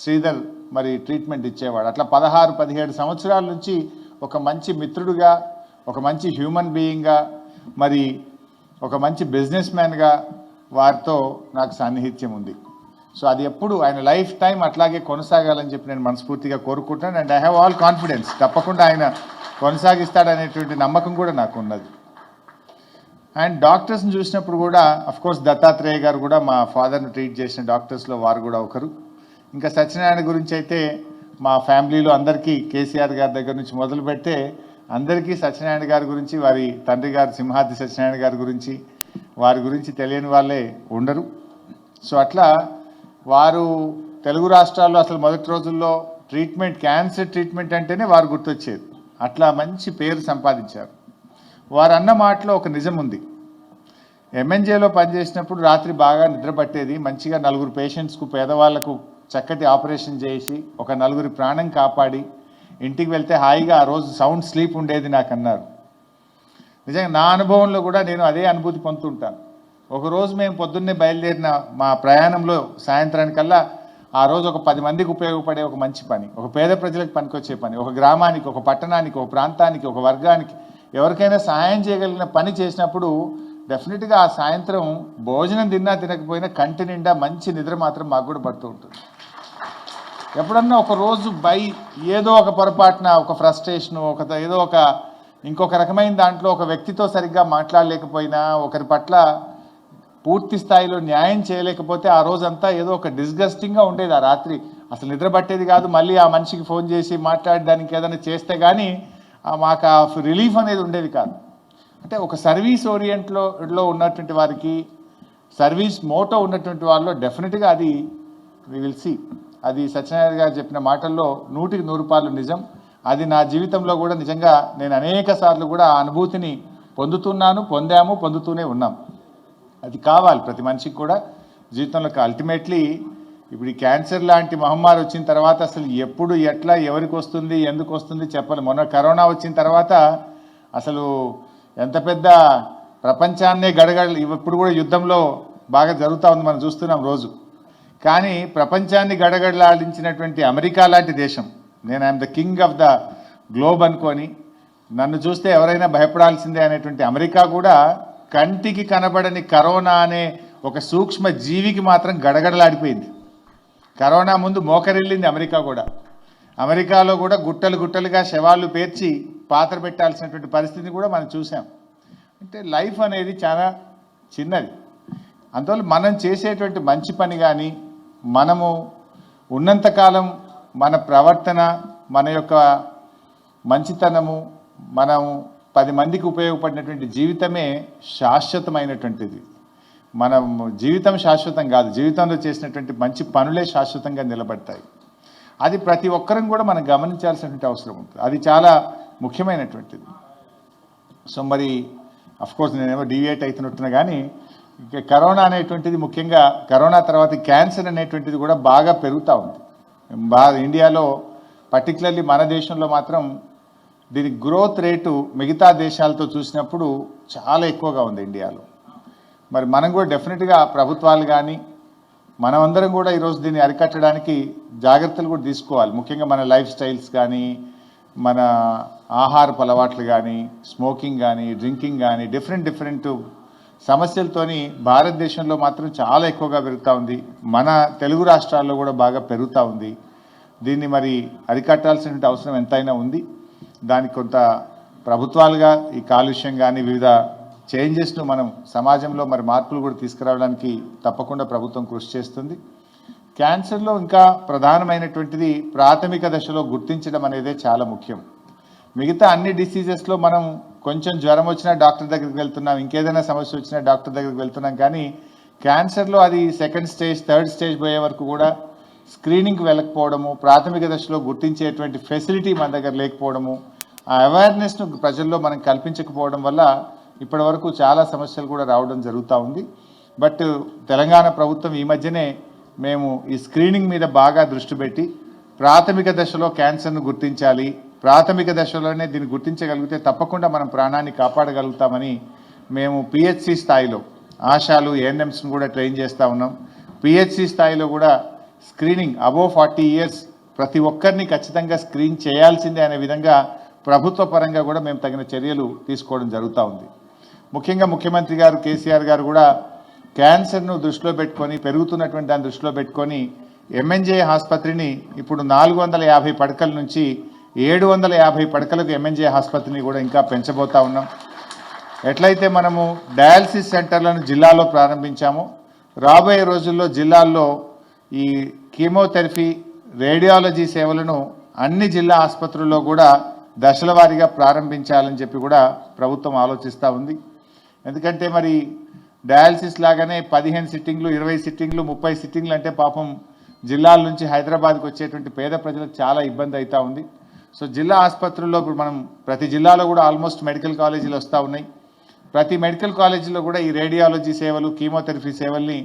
శ్రీధర్ మరి ట్రీట్మెంట్ ఇచ్చేవాడు. అట్లా 16-17 సంవత్సరాల నుంచి ఒక మంచి మిత్రుడుగా, ఒక మంచి హ్యూమన్ బీయింగ్గా, మరి ఒక మంచి బిజినెస్ మ్యాన్గా వారితో నాకు సాన్నిహిత్యం ఉంది. సో అది ఎప్పుడు ఆయన లైఫ్ టైం అట్లాగే కొనసాగాలని చెప్పి నేను మనస్ఫూర్తిగా కోరుకుంటాను. And I have all confidence, తప్పకుండా ఆయన కొనసాగిస్తాడనేటువంటి నమ్మకం కూడా నాకు ఉన్నది. అండ్ డాక్టర్స్ని చూసినప్పుడు కూడా అఫ్కోర్స్ దత్తాత్రేయ గారు కూడా మా ఫాదర్ని ట్రీట్ చేసిన డాక్టర్స్లో వారు కూడా ఒకరు. ఇంకా సత్యనారాయణ గురించి అయితే మా ఫ్యామిలీలో అందరికీ కేసీఆర్ గారి దగ్గర నుంచి మొదలు పెడితే అందరికీ సత్యనారాయణ గారి గురించి, వారి తండ్రి గారు సింహాద్రి సత్యనారాయణ గారి గురించి, వారి గురించి తెలియని వాళ్ళే ఉండరు. సో అట్లా వారు తెలుగు రాష్ట్రాల్లో అసలు మొదటి రోజుల్లో ట్రీట్మెంట్, క్యాన్సర్ ట్రీట్మెంట్ అంటేనే వారు గుర్తొచ్చేది. అట్లా మంచి పేరు సంపాదించారు. వారు అన్న మాటలో ఒక నిజం ఉంది. ఎంఎన్జేలో పనిచేసినప్పుడు రాత్రి బాగా నిద్ర పట్టేది, మంచిగా 4 పేషెంట్స్కు, పేదవాళ్లకు చక్కటి ఆపరేషన్ చేసి ఒక 4 ప్రాణం కాపాడి ఇంటికి వెళ్తే హాయిగా ఆ రోజు సౌండ్ స్లీప్ ఉండేది నాకు అన్నారు. నిజంగా నా అనుభవంలో కూడా నేను అదే అనుభూతి పొందుతుంటాను. ఒకరోజు మేము పొద్దున్నే బయలుదేరిన మా ప్రయాణంలో సాయంత్రానికల్లా ఆ రోజు ఒక 10 మందికి ఉపయోగపడే ఒక మంచి పని, ఒక పేద ప్రజలకు పనికొచ్చే పని, ఒక గ్రామానికి, ఒక పట్టణానికి, ఒక ప్రాంతానికి, ఒక వర్గానికి ఎవరికైనా సహాయం చేయగలిగిన పని చేసినప్పుడు డెఫినెట్గా ఆ సాయంత్రం భోజనం తిన్నా తినకపోయినా కంటి నిండా మంచి నిద్ర మాత్రం మాకు కూడా పడుతూ ఉంటుంది. ఎప్పుడన్నా ఒక రోజు ఏదో ఒక పొరపాటున ఒక ఫ్రస్ట్రేషను, ఏదో ఒక ఇంకొక రకమైన దాంట్లో ఒక వ్యక్తితో సరిగ్గా మాట్లాడలేకపోయినా, ఒకరి పట్ల పూర్తి స్థాయిలో న్యాయం చేయలేకపోతే ఆ రోజంతా ఏదో ఒక డిస్గస్టింగ్గా ఉండేది. ఆ రాత్రి అసలు నిద్ర పట్టేది కాదు. మళ్ళీ ఆ మనిషికి ఫోన్ చేసి మాట్లాడడానికి ఏదైనా చేస్తే కానీ మాకు ఆ రిలీఫ్ అనేది ఉండేది కాదు. అంటే ఒక సర్వీస్ ఓరియంట్లో ఉన్నటువంటి వారికి, సర్వీస్ మోటో ఉన్నటువంటి వాళ్ళలో డెఫినెట్గా అది వి విల్ సీ. అది సత్యనారాయణ గారు చెప్పిన మాటల్లో 100కి 100 నిజం. అది నా జీవితంలో కూడా నిజంగా నేను అనేక సార్లు కూడా ఆ అనుభూతిని పొందాము, పొందుతూనే ఉన్నాం. అది కావాలి ప్రతి మనిషికి కూడా జీవితంలో. అల్టిమేట్లీ ఇప్పుడు ఈ క్యాన్సర్ లాంటి మహమ్మారి వచ్చిన తర్వాత అసలు ఎప్పుడు, ఎట్లా, ఎవరికి వస్తుంది, ఎందుకు వస్తుంది చెప్పాలి. మొన్న కరోనా వచ్చిన తర్వాత అసలు ఎంత పెద్ద ప్రపంచాన్నే ఇప్పుడు కూడా యుద్ధంలో బాగా జరుగుతూ ఉంది, మనం చూస్తున్నాం రోజు. కానీ ప్రపంచాన్ని గడగడలాడించినటువంటి అమెరికా లాంటి దేశం, నేను I'm the king of the globe అనుకొని నన్ను చూస్తే ఎవరైనా భయపడాల్సిందే అనేటువంటి అమెరికా కూడా కంటికి కనబడని కరోనా అనే ఒక సూక్ష్మ జీవికి మాత్రం గడగడలాడిపోయింది. కరోనా ముందు మోకరిల్లింది అమెరికా కూడా. అమెరికాలో కూడా గుట్టలుగా శవాళ్ళు పేర్చి పాత్ర పెట్టాల్సినటువంటి పరిస్థితిని కూడా మనం చూసాం. అంటే లైఫ్ అనేది చాలా చిన్నది. అందువల్ల మనం చేసేటువంటి మంచి పని కానీ, మనము ఉన్నంతకాలం మన ప్రవర్తన, మన యొక్క మంచితనము, మనం 10 మందికి ఉపయోగపడినటువంటి జీవితమే శాశ్వతమైనటువంటిది. మనం జీవితం శాశ్వతం కాదు, జీవితంలో చేసినటువంటి మంచి పనులే శాశ్వతంగా నిలబడతాయి. అది ప్రతి ఒక్కరం కూడా మనం గమనించాల్సినటువంటి అవసరం ఉంటుంది. అది చాలా ముఖ్యమైనటువంటిది. సో మరి అఫ్కోర్స్ నేనేమో డీవియేట్ అవుతున్నట్టున్నా కానీ కరోనా అనేటువంటిది, ముఖ్యంగా కరోనా తర్వాత క్యాన్సర్ అనేటువంటిది కూడా బాగా పెరుగుతూ ఉంది. ఇండియాలో పర్టికులర్లీ మన దేశంలో మాత్రం దీని గ్రోత్ రేటు మిగతా దేశాలతో చూసినప్పుడు చాలా ఎక్కువగా ఉంది ఇండియాలో. మరి మనం కూడా డెఫినెట్గా ప్రభుత్వాలు కానీ మనమందరం కూడా ఈరోజు దీన్ని అరికట్టడానికి జాగ్రత్తలు కూడా తీసుకోవాలి. ముఖ్యంగా మన లైఫ్ స్టైల్స్ కానీ, మన ఆహారపు అలవాట్లు కానీ, స్మోకింగ్ కానీ, డ్రింకింగ్ కానీ, డిఫరెంట్ సమస్యలతోని భారతదేశంలో మాత్రం చాలా ఎక్కువగా పెరుగుతూ ఉంది. మన తెలుగు రాష్ట్రాల్లో కూడా బాగా పెరుగుతూ ఉంది. దీన్ని మరి అరికట్టాల్సిన అవసరం ఎంతైనా ఉంది. దానికి కొంత ప్రభుత్వాలుగా ఈ కాలుష్యం కానీ వివిధ చేంజెస్ను మనం సమాజంలో మరి మార్పులు కూడా తీసుకురావడానికి తప్పకుండా ప్రభుత్వం కృషి చేస్తుంది. క్యాన్సర్లో ఇంకా ప్రధానమైనటువంటిది ప్రాథమిక దశలో గుర్తించడం అనేదే చాలా ముఖ్యం. మిగతా అన్ని డిసీజెస్లో మనం కొంచెం జ్వరం వచ్చినా డాక్టర్ దగ్గరికి వెళ్తున్నాం, ఇంకేదైనా సమస్య వచ్చినా డాక్టర్ దగ్గరికి వెళ్తున్నాం. కానీ క్యాన్సర్లో అది సెకండ్ స్టేజ్, థర్డ్ స్టేజ్ పోయే వరకు కూడా స్క్రీనింగ్కి వెళ్ళకపోవడము, ప్రాథమిక దశలో గుర్తించేటువంటి ఫెసిలిటీ మన దగ్గర లేకపోవడము, ఆ అవేర్నెస్ను ప్రజల్లో మనం కల్పించకపోవడం వల్ల ఇప్పటి వరకు చాలా సమస్యలు కూడా రావడం జరుగుతూ ఉంది. బట్ తెలంగాణ ప్రభుత్వం ఈ మధ్యనే మేము ఈ స్క్రీనింగ్ మీద బాగా దృష్టి పెట్టి ప్రాథమిక దశలో క్యాన్సర్ను గుర్తించాలి, ప్రాథమిక దశలోనే దీన్ని గుర్తించగలిగితే తప్పకుండా మనం ప్రాణాన్ని కాపాడగలుగుతామని మేము పిహెచ్సి స్థాయిలో ఆశాలు ఏఎన్ఎంస్ను కూడా ట్రైన్ చేస్తూ ఉన్నాం. పిహెచ్సి స్థాయిలో కూడా స్క్రీనింగ్ అబోవ్ 40 years ప్రతి ఒక్కరిని ఖచ్చితంగా స్క్రీన్ చేయాల్సిందే అనే విధంగా ప్రభుత్వ పరంగా కూడా మేము తగిన చర్యలు తీసుకోవడం జరుగుతూ ఉంది. ముఖ్యంగా ముఖ్యమంత్రి గారు కేసీఆర్ గారు కూడా క్యాన్సర్ను దృష్టిలో పెట్టుకొని, పెరుగుతున్నటువంటి దాన్ని దృష్టిలో పెట్టుకొని ఎంఎన్జే ఆసుపత్రిని ఇప్పుడు 450 పడకల నుంచి 750 పడకలకు ఎంఎన్జే ఆసుపత్రిని కూడా ఇంకా పెంచబోతా ఉన్నాం. ఎట్లయితే మనము డయాలసిస్ సెంటర్లను జిల్లాలో ప్రారంభించామో రాబోయే రోజుల్లో జిల్లాల్లో ఈ కీమోథెరపీ, రేడియాలజీ సేవలను అన్ని జిల్లా ఆసుపత్రుల్లో కూడా దశల వారీగా ప్రారంభించాలని చెప్పి కూడా ప్రభుత్వం ఆలోచిస్తూ ఉంది. ఎందుకంటే మరి డయాలసిస్ లాగానే 15 సిట్టింగ్లు, 20 సిట్టింగ్లు, 30 సిట్టింగ్లు అంటే పాపం జిల్లాల నుంచి హైదరాబాద్కి వచ్చేటువంటి పేద ప్రజలకు చాలా ఇబ్బంది అవుతూ ఉంది. సో జిల్లా ఆసుపత్రుల్లో ఇప్పుడు మనం ప్రతి జిల్లాలో కూడా ఆల్మోస్ట్ మెడికల్ కాలేజీలు వస్తూ ఉన్నాయి. ప్రతి మెడికల్ కాలేజీలో కూడా ఈ రేడియాలజీ సేవలు, కీమోథెరపీ సేవల్ని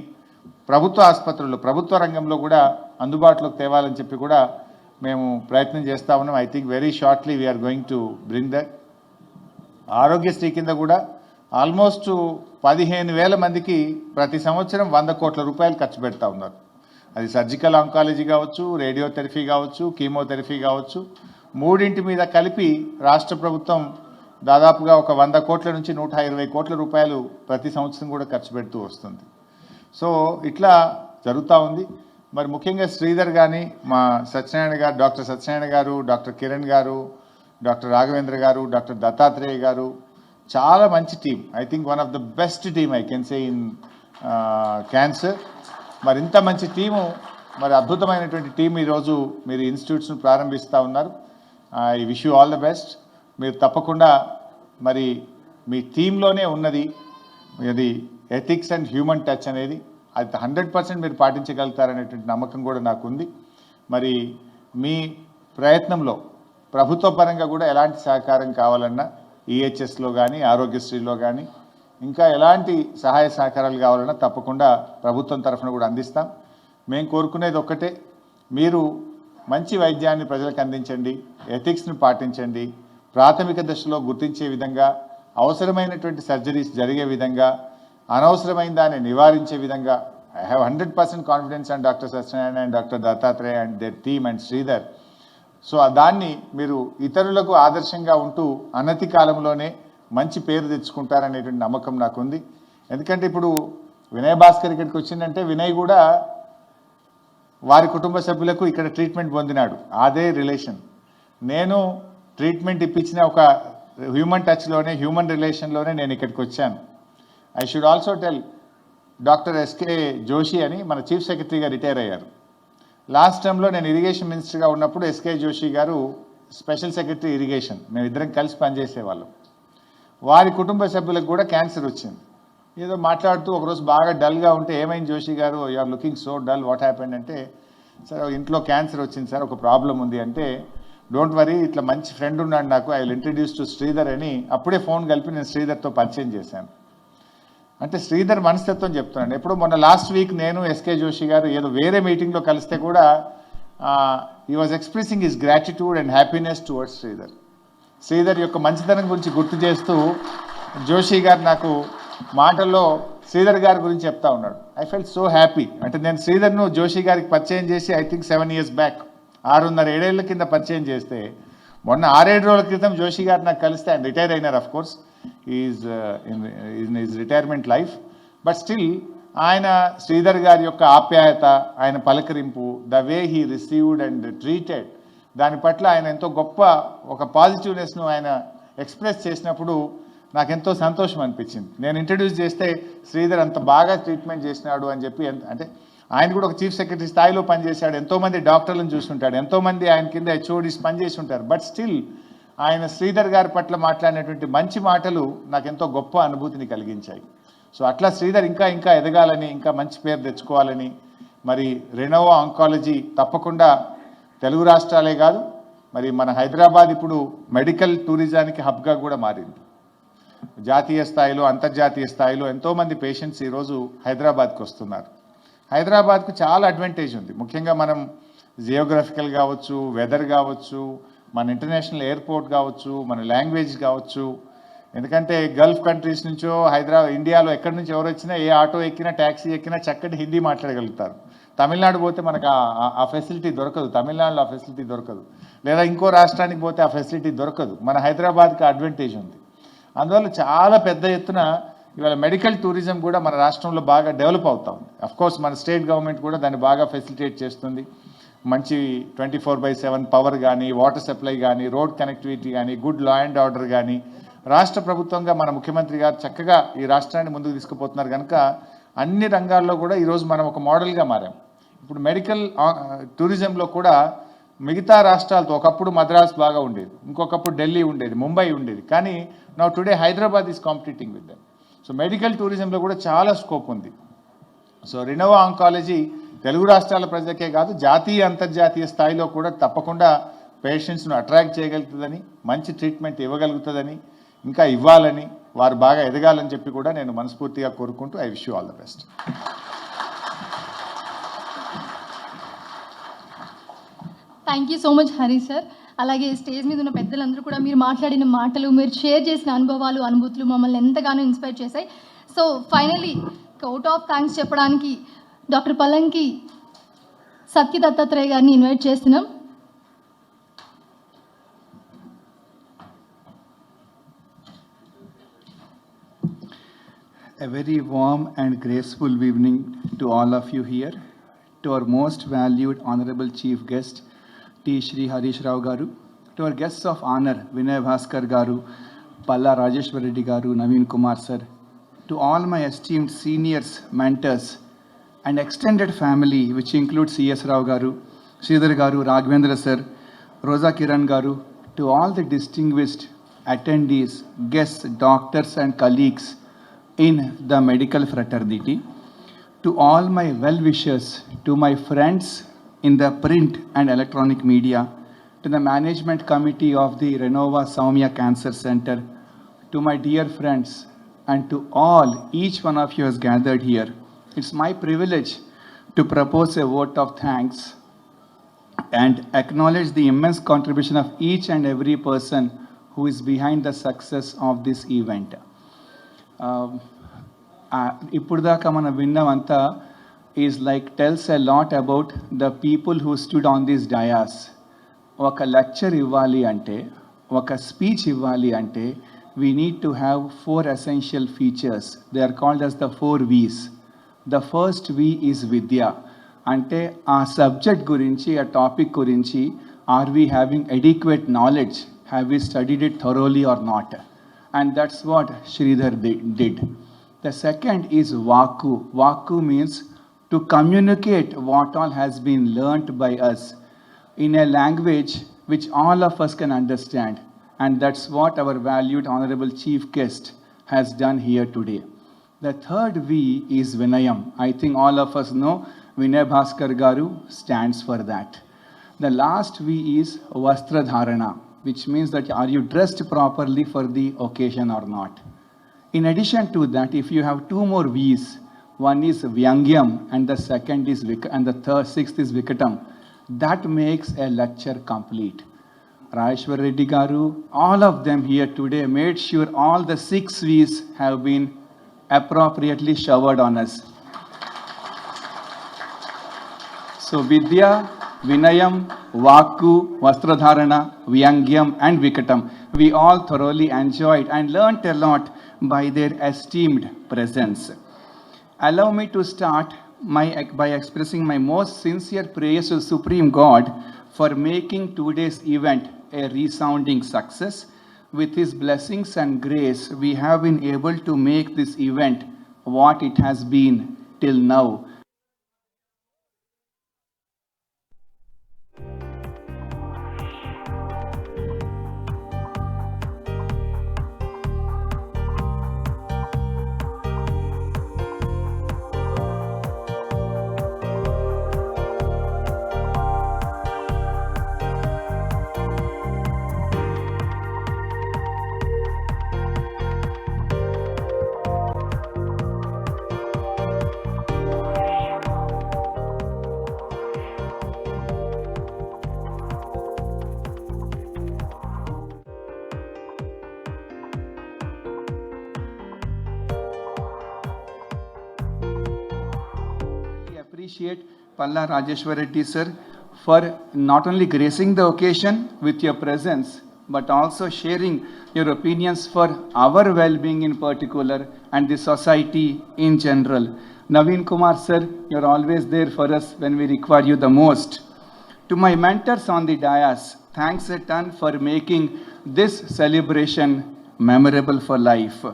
ప్రభుత్వ ఆసుపత్రుల్లో, ప్రభుత్వ రంగంలో కూడా అందుబాటులోకి తేవాలని చెప్పి కూడా మేము ప్రయత్నం చేస్తూ ఉన్నాం. I think very shortly we are going to bring that. Aarogyasri కింద కూడా ఆల్మోస్ట్ 15,000 మందికి ప్రతి సంవత్సరం 100 కోట్ల రూపాయలు ఖర్చు పెడతా ఉన్నారు. అది సర్జికల్ ఆంకాలజీ కావచ్చు, రేడియోథెరపీ కావచ్చు, కీమోథెరపీ కావచ్చు, మూడింటి మీద కలిపి రాష్ట్ర ప్రభుత్వం దాదాపుగా ఒక 100 కోట్ల నుంచి 120 కోట్ల రూపాయలు ప్రతి సంవత్సరం కూడా ఖర్చు పెడుతూ వస్తుంది. సో ఇట్లా జరుగుతూ ఉంది. మరి ముఖ్యంగా శ్రీధర్ కానీ, మా సత్యనారాయణ గారు, డాక్టర్ సత్యనారాయణ గారు, డాక్టర్ కిరణ్ గారు, డాక్టర్ రాఘవేంద్ర గారు, డాక్టర్ దత్తాత్రేయ గారు, చాలా మంచి team. I think one of the best team I can say in cancer. మరి ఇంత మంచి టీము, మరి అద్భుతమైనటువంటి టీం ఈరోజు మీరు ఇన్స్టిట్యూట్స్ను ప్రారంభిస్తూ ఉన్నారు. I wish you all the best. మీరు తప్పకుండా మరి మీ టీంలోనే ఉన్నది ఇది ఎథిక్స్ అండ్ హ్యూమన్ టచ్ అనేది, అది 100% మీరు పాటించగలుగుతారనేటువంటి నమ్మకం కూడా నాకు ఉంది. మరి మీ ప్రయత్నంలో ప్రభుత్వ పరంగా కూడా ఎలాంటి సహకారం కావాలన్నా ఈహెచ్ఎస్లో కానీ, ఆరోగ్యశ్రీలో కానీ, ఇంకా ఎలాంటి సహాయ సహకారాలు కావాలన్నా తప్పకుండా ప్రభుత్వం తరఫున కూడా అందిస్తాం. మేము కోరుకునేది ఒక్కటే, మీరు మంచి వైద్యాన్ని ప్రజలకు అందించండి, ఎథిక్స్ని పాటించండి, ప్రాథమిక దశలో గుర్తించే విధంగా, అవసరమైనటువంటి సర్జరీస్ జరిగే విధంగా, అనవసరమైన దాన్ని నివారించే విధంగా. I have 100% confidence and doctor Satyanarayana and doctor Dattatreya and there team and Sridhar. So దాన్ని మీరు ఇతరులకు ఆదర్శంగా ఉంటూ అనతి కాలంలోనే మంచి పేరు తెచ్చుకుంటారనేటువంటి నమ్మకం నాకుంది. ఎందుకంటే ఇప్పుడు వినయ్ భాస్కర్ ఇక్కడికి వచ్చిందంటే వినయ్ కూడా వారి కుటుంబ సభ్యులకు ఇక్కడ ట్రీట్మెంట్ పొందినాడు, అదే రిలేషన్. నేను ట్రీట్మెంట్ ఇప్పించిన ఒక హ్యూమన్ టచ్లోనే, హ్యూమన్ రిలేషన్లోనే నేను ఇక్కడికి వచ్చాను. I should also tell doctor S K Joshi అని మన చీఫ్ సెక్రటరీగా రిటైర్ అయ్యారు. లాస్ట్ టైంలో నేను ఇరిగేషన్ మినిస్టర్గా ఉన్నప్పుడు ఎస్కే జోషి గారు స్పెషల్ సెక్రటరీ ఇరిగేషన్, మేమిద్దరం కలిసి పనిచేసేవాళ్ళం. వారి కుటుంబ సభ్యులకు కూడా క్యాన్సర్ వచ్చింది. ఏదో మాట్లాడుతూ ఒకరోజు బాగా డల్గా ఉంటే, ఏమైంది Joshi garu, you are looking so dull, what happened అంటే, సార్ ఇంట్లో క్యాన్సర్ వచ్చింది సార్, ఒక ప్రాబ్లం ఉంది అంటే, డోంట్ వరీ, ఇట్లా మంచి ఫ్రెండ్ ఉన్నాడు నాకు, I will introduce to Sridhar అని అప్పుడే ఫోన్ కలిపి నేను శ్రీధర్తో పరిచయం చేశాను. అంటే శ్రీధర్ మనస్తత్వం చెప్తున్నాను. ఎప్పుడు మొన్న లాస్ట్ వీక్ నేను ఎస్కే జోషి గారు ఏదో వేరే మీటింగ్లో కలిస్తే కూడా he was expressing his gratitude and happiness towards Sridhar. Sridhar యొక్క మంచితనం గురించి గుర్తు చేస్తూ జోషి గారు నాకు మాటల్లో శ్రీధర్ గారి గురించి చెప్తా ఉన్నాడు. I felt so happy. అంటే నేను శ్రీధర్ను జోషి గారికి పరిచయం చేసి ఐ థింక్ 7 years బ్యాక్, 6.5 ఏళ్ల కింద పరిచయం చేస్తే మొన్న 6-7 రోజుల క్రితం జోషి గారు నాకు కలిస్తే ఆయన రిటైర్ అయినారు. Of course is in his retirement life, but still ఆయన శ్రీధర్ గారి యొక్క ఆప్యాయత, ఆయన పలకరింపు, the way he received and treated, దాని పట్ల ఆయన ఎంతో గొప్ప ఒక పాజిటివ్నెస్ను ఆయన ఎక్స్ప్రెస్ చేసినప్పుడు నాకెంతో సంతోషం అనిపించింది. నేను ఇంట్రడ్యూస్ చేస్తే శ్రీధర్ అంత బాగా ట్రీట్మెంట్ చేసినాడు అని చెప్పి, అంటే ఆయన కూడా ఒక చీఫ్ సెక్రటరీ స్థాయిలో పనిచేశాడు, ఎంతోమంది డాక్టర్లను చూస్తుంటాడు, ఎంతోమంది ఆయన కింద హెచ్ఓడీస్ పనిచేసి ఉంటారు. బట్ స్టిల్ ఆయన శ్రీధర్ గారి పట్ల మాట్లాడినటువంటి మంచి మాటలు నాకు ఎంతో గొప్ప అనుభూతిని కలిగించాయి. సో అట్లా శ్రీధర్ ఇంకా ఇంకా ఎదగాలని, ఇంకా మంచి పేరు తెచ్చుకోవాలని, మరి రెనోవా ఆంకాలజీ తప్పకుండా తెలుగు రాష్ట్రాలే కాదు, మరి మన హైదరాబాద్ ఇప్పుడు మెడికల్ టూరిజానికి హబ్గా కూడా మారింది. జాతీయ స్థాయిలో, అంతర్జాతీయ స్థాయిలో ఎంతోమంది పేషెంట్స్ ఈరోజు హైదరాబాద్కి వస్తున్నారు. హైదరాబాద్కు చాలా అడ్వాంటేజ్ ఉంది. ముఖ్యంగా మనం జియోగ్రఫికల్ కావచ్చు, వెదర్ కావచ్చు, మన ఇంటర్నేషనల్ ఎయిర్పోర్ట్ కావచ్చు, మన లాంగ్వేజ్ కావచ్చు. ఎందుకంటే గల్ఫ్ కంట్రీస్ నుంచో ఇండియాలో ఎక్కడి నుంచి ఎవరు వచ్చినా, ఏ ఆటో ఎక్కినా, ట్యాక్సీ ఎక్కినా చక్కటి హిందీ మాట్లాడగలుగుతారు. తమిళనాడు పోతే మనకు ఆ ఫెసిలిటీ దొరకదు, తమిళనాడులో ఆ ఫెసిలిటీ దొరకదు, లేదా ఇంకో రాష్ట్రానికి పోతే ఆ ఫెసిలిటీ దొరకదు. మన హైదరాబాద్కి అడ్వాంటేజ్ ఉంది. అందువల్ల చాలా పెద్ద ఎత్తున ఇవాళ మెడికల్ టూరిజం కూడా మన రాష్ట్రంలో బాగా డెవలప్ అవుతా ఉంది. అఫ్కోర్స్ మన స్టేట్ గవర్నమెంట్ కూడా దాన్ని బాగా ఫెసిలిటేట్ చేస్తుంది. మంచి 24/7 పవర్ కానీ, వాటర్ సప్లై కానీ, రోడ్ కనెక్టివిటీ కానీ, గుడ్ లా అండ్ ఆర్డర్ కానీ, రాష్ట్ర ప్రభుత్వంగా మన ముఖ్యమంత్రి గారు చక్కగా ఈ రాష్ట్రాన్ని ముందుకు తీసుకుపోతున్నారు. కనుక అన్ని రంగాల్లో కూడా ఈరోజు మనం ఒక మోడల్గా మారాం. ఇప్పుడు మెడికల్ టూరిజంలో కూడా మిగతా రాష్ట్రాలతో, ఒకప్పుడు మద్రాస్ బాగా ఉండేది, ఇంకొకప్పుడు ఢిల్లీ ఉండేది, ముంబై ఉండేది, కానీ now today Hyderabad is competing with them. So medical టూరిజంలో కూడా చాలా స్కోప్ ఉంది. సో రెనోవా ఆంకాలజీ తెలుగు రాష్ట్రాల ప్రజలకే కాదు, జాతీయ అంతర్జాతీయ స్థాయిలో కూడా తప్పకుండా పేషెంట్స్ను అట్రాక్ట్ చేయగలుగుతుందని, మంచి ట్రీట్మెంట్ ఇవ్వగలుగుతుందని, ఇంకా ఇవ్వాలని, వారు బాగా ఎదగాలని చెప్పి కూడా నేను మనస్ఫూర్తిగా కోరుకుంటూ I wish you all the best. Thank you so much Harish sir. అలాగే స్టేజ్ మీద ఉన్న పెద్దలందరూ కూడా మీరు మాట్లాడిన మాటలు, మీరు షేర్ చేసిన అనుభవాలు, అనుభూతులు మమ్మల్ని ఎంతగానో ఇన్స్పైర్ చేశాయి. So finally out of thanks చెప్పడానికి డాక్టర్ పల్లంకి సత్య దత్తాత్రేయ గారిని ఇన్వైట్ చేస్తున్నాం. A very warm and graceful evening to all of you here, to our most valued honorable chief guest T. Shri Harish Rao garu, to our guests of honor Vinay Bhaskar garu, Palle Rajeshwar Reddy garu, Naveen Kumar sir, to all my esteemed seniors, mentors and extended family which includes C.S. Rao garu, Sridhar garu, Raghavendra sir, Rosa Kiran garu, to all the distinguished attendees, guests, doctors and colleagues in the medical fraternity, to all my well-wishers, to my friends in the print and electronic media, to the management committee of the Renova Saumya Cancer Center, to my dear friends, and to all, each one of you has gathered here. It's my privilege to propose a vote of thanks and acknowledge the immense contribution of each and every person who is behind the success of this event. ఇప్పుడు దాకా మనం విన్నవంతా is like tells a lot about the people who stood on this dais. ఒక lecture ఇవ్వాలి అంటే, ఒక speech ఇవ్వాలి అంటే we need to have 4 essential features. They are called as the 4 V's. The first V is vidya. అంటే ఆ subject గురించి, ఆ టాపిక్ గురించి are we having adequate knowledge? Have we studied it thoroughly or not? And that's what Sridhar did. The second is Vaku. Vaku means to communicate what all has been learnt by us in a language which all of us can understand. And that's what our valued honorable chief guest has done here today. The third V is Vinayam. I think all of us know Vinay Bhaskar garu stands for that. The last V is Vastradharana, which means that are you dressed properly for the occasion or not. In addition to that, if you have 2 more V's, one is Vyangyam and the second is and the sixth is Vikatam. That makes a lecture complete. Rajeshwar Reddy Garu, all of them here today made sure all the 6 V's have been appropriately showered on us. So Vidya, Vinayam, Vaku, Vastradharana, Vyangyam and Vikatam, we all thoroughly enjoyed and learnt a lot by their esteemed presence. Allow me to start by expressing my most sincere praise to Supreme God for making today's event a resounding success. With His blessings and grace, we have been able to make this event what it has been till now. Appreciate Palla Rajeshwar Reddy sir for not only gracing the occasion with your presence, but also sharing your opinions for our well-being in particular and the society in general. Naveen Kumar sir, you're always there for us when we require you the most. To my mentors on the dais, thanks a ton for making this celebration memorable for life.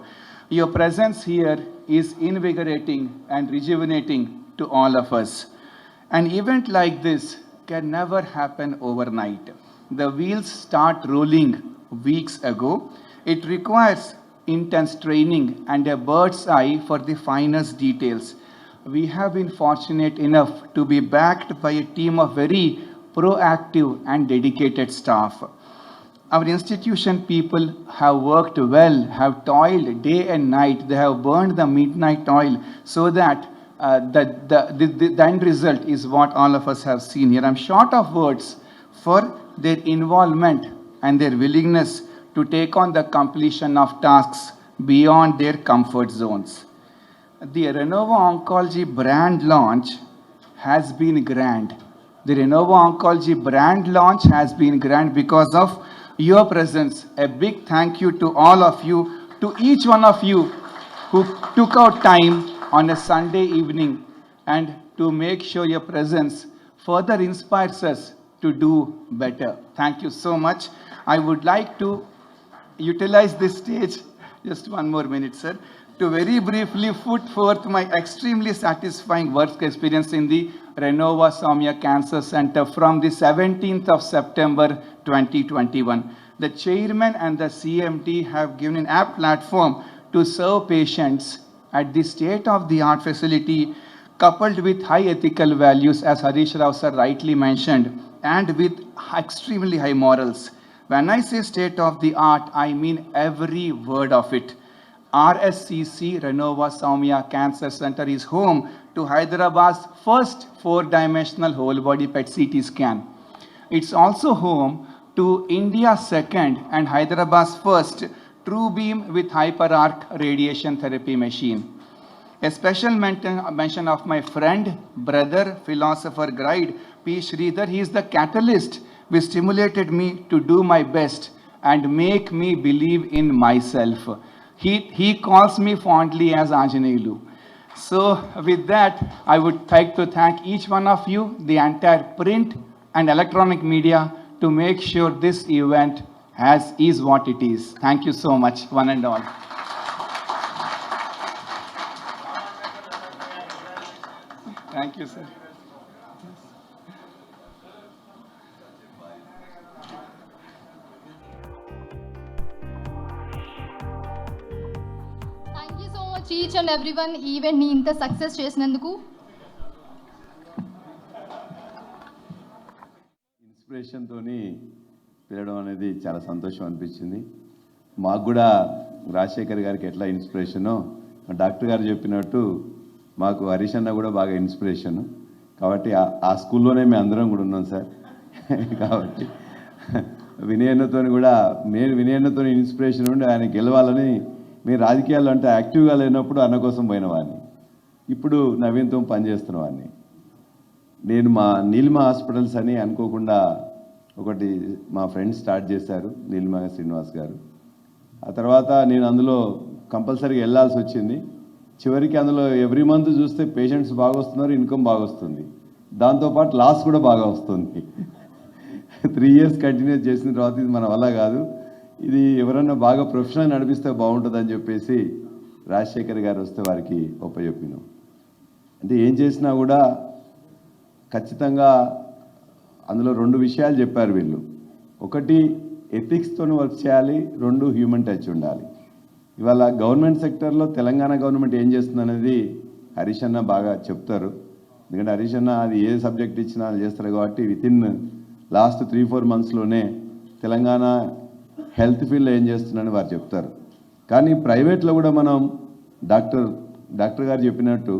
Your presence here is invigorating and rejuvenating to all of us. An event like this can never happen overnight. The wheels start rolling weeks ago. It requires intense training and a bird's eye for the finest details. We have been fortunate enough to be backed by a team of very proactive and dedicated staff. Our institution people have worked well, have toiled day and night. They have burned the midnight oil so that the end result is what all of us have seen here. I'm short of words for their involvement and their willingness to take on the completion of tasks beyond their comfort zones. The Renova Oncology brand launch has been grand. The Renova Oncology brand launch has been grand because of your presence. A big thank you to all of you, to each one of you who took out time on a Sunday evening and to make sure your presence further inspires us to do better. Thank you so much. I would like to utilize this stage, just one more minute, sir, to very briefly put forth my extremely satisfying work experience in the Renova Soumya Cancer Center from the 17th of September 2021. The chairman and the CMT have given an apt platform to serve patients at the state-of-the-art facility, coupled with high ethical values, as Harish Rao sir rightly mentioned, and with extremely high morals. When I say state-of-the-art, I mean every word of it. RSCC, Renova Soumya Cancer Center, is home to Hyderabad's first 4-dimensional whole-body PET CT scan. It's also home to India's second and Hyderabad's first True Beam with Hyperarc radiation therapy machine. A special mention of my friend, brother, philosopher, guide, P. Sridhar. He is the catalyst which stimulated me to do my best and make me believe in myself. He calls me fondly as Anjaneyulu. So with that, I would like to thank each one of you, the entire print and electronic media, to make sure this event is what it is. Thank you so much, one and all. Thank you, sir. Thank you so much each and everyone, even ని ఇంత success చేసినందుకు. ఇన్స్పిరేషన్తోని పిలవడం అనేది చాలా సంతోషం అనిపించింది. మాకు కూడా రాజశేఖర్ గారికి ఎట్లా ఇన్స్పిరేషనో డాక్టర్ గారు చెప్పినట్టు మాకు హరీష్ అన్న కూడా బాగా ఇన్స్పిరేషను. కాబట్టి ఆ స్కూల్లోనే మేము అందరం కూడా ఉన్నాం సార్. కాబట్టి వినయన్నతో కూడా నేను వినయన్నతో ఇన్స్పిరేషన్ ఉండి ఆయన గెలవాలని, మీరు రాజకీయాలు అంటే యాక్టివ్గా లేనప్పుడు అన్న కోసం పోయిన వాడిని, ఇప్పుడు నవీన్తో పనిచేస్తున్న వాడిని. నేను మా నీలిమ హాస్పిటల్స్ అని అనుకోకుండా ఒకటి మా ఫ్రెండ్స్ స్టార్ట్ చేశారు, నీలిమ శ్రీనివాస్ గారు. ఆ తర్వాత నేను అందులో కంపల్సరీగా వెళ్ళాల్సి వచ్చింది. చివరికి అందులో ఎవ్రీ మంత్ చూస్తే పేషెంట్స్ బాగా వస్తున్నారు, ఇన్కమ్ బాగా వస్తుంది, దాంతోపాటు లాస్ కూడా బాగా వస్తుంది. 3 years కంటిన్యూ చేసిన తర్వాత ఇది మన వల్ల కాదు, ఇది ఎవరన్నా బాగా ప్రొఫెషనల్ నడిపిస్తే బాగుంటుందని చెప్పేసి రాజశేఖర్ గారు వస్తే వారికి ఒప్పచెప్పినాం. అంటే ఏం చేసినా కూడా ఖచ్చితంగా అందులో 2 విషయాలు చెప్పారు వీళ్ళు. ఒకటి ఎథిక్స్తో వర్క్ చేయాలి, 2 హ్యూమన్ టచ్ ఉండాలి. ఇవాళ గవర్నమెంట్ సెక్టర్లో తెలంగాణ గవర్నమెంట్ ఏం చేస్తుంది అనేది హరీష్ అన్న బాగా చెప్తారు. ఎందుకంటే హరీష్ అన్న అది ఏ సబ్జెక్ట్ ఇచ్చినా అది చేస్తారు కాబట్టి వితిన్ లాస్ట్ 3-4 monthsలోనే తెలంగాణ హెల్త్ ఫీల్డ్లో ఏం చేస్తున్నారని వారు చెప్తారు. కానీ ప్రైవేట్లో కూడా మనం డాక్టర్ గారు చెప్పినట్టు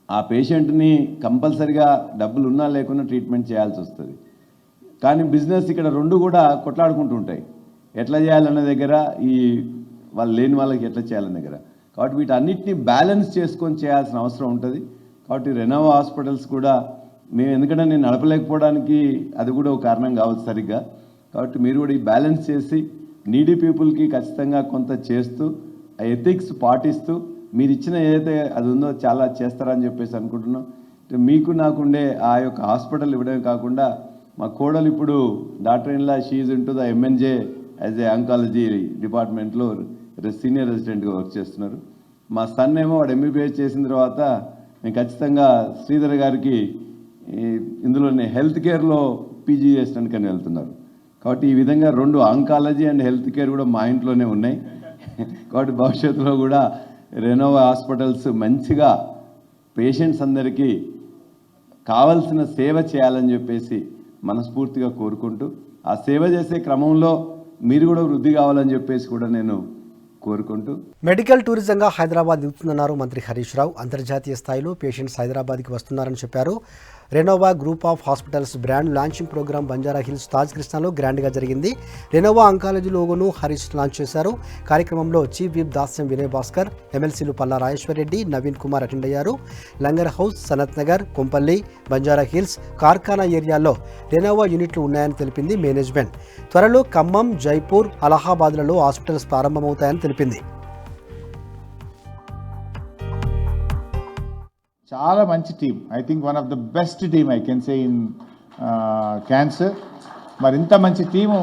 ఆ పేషెంట్ని కంపల్సరిగా డబ్బులు ఉన్నా లేకున్నా ట్రీట్మెంట్ చేయాల్సి వస్తుంది. కానీ బిజినెస్ ఇక్కడ 2 కూడా కొట్లాడుకుంటూ ఉంటాయి, ఎట్లా చేయాలన్న దగ్గర, ఈ వాళ్ళు లేని వాళ్ళకి ఎట్లా చేయాలన్న దగ్గర. కాబట్టి వీటన్నిటిని బ్యాలెన్స్ చేసుకొని చేయాల్సిన అవసరం ఉంటుంది. కాబట్టి రెనోవా హాస్పిటల్స్ కూడా మేము, ఎందుకంటే నేను నడపలేకపోవడానికి అది కూడా ఒక కారణం కావచ్చు సరిగ్గా. కాబట్టి మీరు కూడా ఈ బ్యాలెన్స్ చేసి నీడీ పీపుల్కి ఖచ్చితంగా కొంత చేస్తూ, ఆ ఎథిక్స్ పాటిస్తూ మీరు ఇచ్చిన ఏదైతే అది ఉందో చాలా చేస్తారని చెప్పేసి అనుకుంటున్నాం. మీకు నాకుండే ఆ యొక్క హాస్పిటల్ ఇవ్వడమే కాకుండా మా కోడలు ఇప్పుడు doctor in-law she's into the MNJ as a oncology డిపార్ట్మెంట్లో సీనియర్ రెసిడెంట్గా వర్క్ చేస్తున్నారు. మా సన్ ఏమో వాడు MBBS చేసిన తర్వాత నేను ఖచ్చితంగా శ్రీధర్ గారికి ఇందులోనే హెల్త్ కేర్లో PG చేసినాకని వెళ్తున్నారు. కాబట్టి ఈ విధంగా 2 ఆంకాలజీ అండ్ హెల్త్ కేర్ కూడా మా ఇంట్లోనే ఉన్నాయి. కాబట్టి భవిష్యత్తులో కూడా రెనోవా హాస్పిటల్స్ మంచిగా పేషెంట్స్ అందరికీ కావాల్సిన సేవ చేయాలని చెప్పేసి మనస్ఫూర్తిగా కోరుకుంటూ, ఆ సేవ చేసే క్రమంలో మీరు కూడా వృద్ధి కావాలని చెప్పేసి కూడా నేను కోరుకుంటూ. మెడికల్ టూరిజంగా హైదరాబాద్ దిగుతుందన్నారు మంత్రి హరీష్ రావు. అంతర్జాతీయ స్థాయిలో పేషెంట్స్ హైదరాబాద్కి వస్తున్నారని చెప్పారు. Renova group of hospitals brand launching program Banjara Hills Taj కృష్ణలో గ్రాండ్గా జరిగింది. రెనోవా అంకాలజీ లోగోను హరీష్ లాంచ్ చేశారు. కార్యక్రమంలో చీఫ్ విప్ దాస్యం వినయ్ భాస్కర్, ఎమ్మెల్సీలు పల్లా రాజేశ్వరరెడ్డి, నవీన్ కుమార్ అటెండ్ అయ్యారు. లంగర్ హౌస్, సనత్ నగర్, కొంపల్లి, బంజారా హిల్స్, కార్ఖానా ఏరియాల్లో రెనోవా యూనిట్లు ఉన్నాయని తెలిపింది మేనేజ్మెంట్. త్వరలో ఖమ్మం, జైపూర్, అలహాబాద్లలో హాస్పిటల్స్ ప్రారంభమవుతాయని తెలిపింది. చాలా మంచి team, I think one of the best team I can say in cancer. మరి ఇంత మంచి టీము,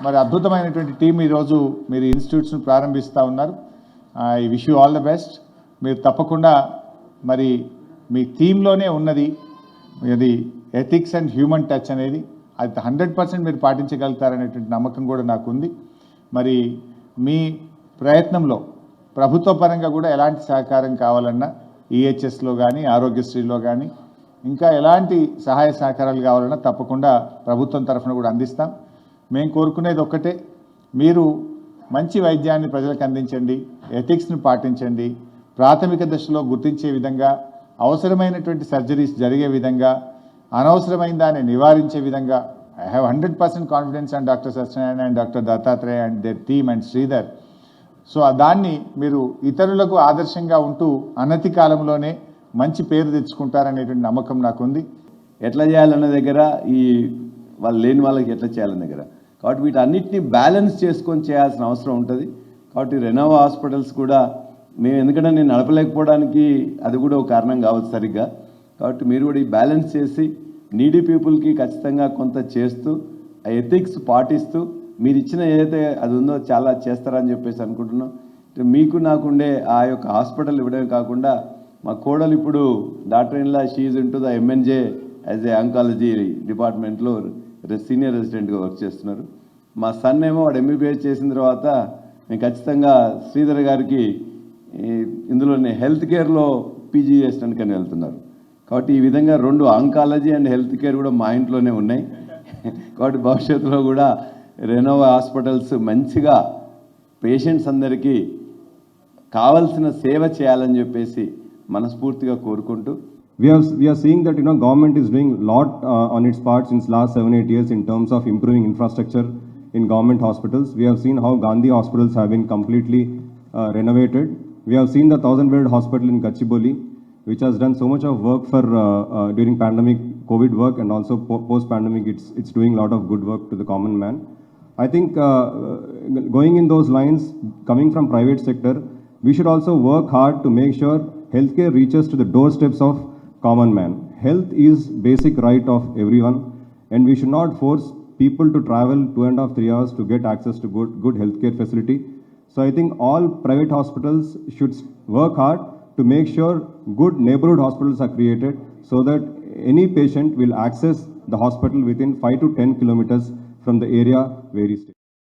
మరి అద్భుతమైనటువంటి టీం ఈరోజు మీరు ఇన్స్టిట్యూట్స్ను ప్రారంభిస్తూ ఉన్నారు. I wish you all the best. మీరు తప్పకుండా మరి మీ థీమ్లోనే ఉన్నది ఇది ఎథిక్స్ అండ్ హ్యూమన్ టచ్ అనేది, అది 100% మీరు పాటించగలుగుతారనేటువంటి నమ్మకం కూడా నాకు ఉంది. మరి మీ ప్రయత్నంలో ప్రభుత్వ పరంగా కూడా ఎలాంటి సహకారం కావాలన్నా, EHSలో కానీ, ఆరోగ్యశ్రీలో కానీ, ఇంకా ఎలాంటి సహాయ సహకారాలు కావాలన్నా తప్పకుండా ప్రభుత్వం తరఫున కూడా అందిస్తాం. మేము కోరుకునేది ఒక్కటే, మీరు మంచి వైద్యాన్ని ప్రజలకు అందించండి, ఎథిక్స్ని పాటించండి, ప్రాథమిక దశలో గుర్తించే విధంగా, అవసరమైనటువంటి సర్జరీస్ జరిగే విధంగా, అనవసరమైన దాన్ని నివారించే విధంగా. I have 100% confidence on doctor Satyanarayana and doctor Dattatreya and there team and Sridhar. So దాన్ని మీరు ఇతరులకు ఆదర్శంగా ఉంటూ అనతి కాలంలోనే మంచి పేరు తెచ్చుకుంటారనేటువంటి నమ్మకం నాకుంది. ఎట్లా చేయాలన్న దగ్గర, ఈ వాళ్ళు లేని వాళ్ళకి ఎట్లా చేయాలన్న దగ్గర. కాబట్టి వీటన్నిటిని బ్యాలెన్స్ చేసుకొని చేయాల్సిన అవసరం ఉంటుంది. కాబట్టి రెనోవా హాస్పిటల్స్ కూడా మేము, ఎందుకంటే నేను నడపలేకపోవడానికి అది కూడా ఒక కారణం కావచ్చు సరిగ్గా. కాబట్టి మీరు కూడా ఈ బ్యాలెన్స్ చేసి నీడీ పీపుల్కి ఖచ్చితంగా కొంత చేస్తూ, ఆ ఎథిక్స్ పాటిస్తూ మీరు ఇచ్చిన ఏదైతే అది ఉందో చాలా చేస్తారని చెప్పేసి అనుకుంటున్నాం. మీకు నాకుండే ఆ యొక్క హాస్పిటల్ ఇవ్వడమే కాకుండా మా కోడలు ఇప్పుడు doctor in-law she's into the MNJ as a oncology డిపార్ట్మెంట్లో సీనియర్ రెసిడెంట్గా వర్క్ చేస్తున్నారు. మా సన్ ఏమో వాడు MBBS చేసిన తర్వాత నేను ఖచ్చితంగా శ్రీధర్ గారికి ఇందులోనే హెల్త్ కేర్లో PG చేసినాకని వెళ్తున్నారు. కాబట్టి ఈ విధంగా 2 ఆంకాలజీ అండ్ హెల్త్ కేర్ కూడా మా ఇంట్లోనే ఉన్నాయి. కాబట్టి భవిష్యత్తులో కూడా రెనోవా హాస్పిటల్స్ మంచిగా పేషెంట్స్ అందరికీ కావాల్సిన సేవ చేయాలని చెప్పేసి మనస్ఫూర్తిగా కోరుకుంటూ. we are seeing that government is doing a lot on its part since last 7-8 years in terms of improving infrastructure in government hospitals. We have seen how Gandhi hospitals have been completely renovated. We have seen the 1,000-bed hospital in Gachibowli, which has done so much of work for during pandemic COVID work, and also post-pandemic it's doing a lot of good work to the common man. I think going in those lines, coming from private sector, we should also work hard to make sure healthcare reaches to the doorsteps of common man. Health is basic right of everyone, and we should not force people to travel 2.5-3 hours to get access to good healthcare facility. So I think all private hospitals should work hard to make sure good neighborhood hospitals are created so that any patient will access the hospital within 5 to 10 kilometers from the area where he stays.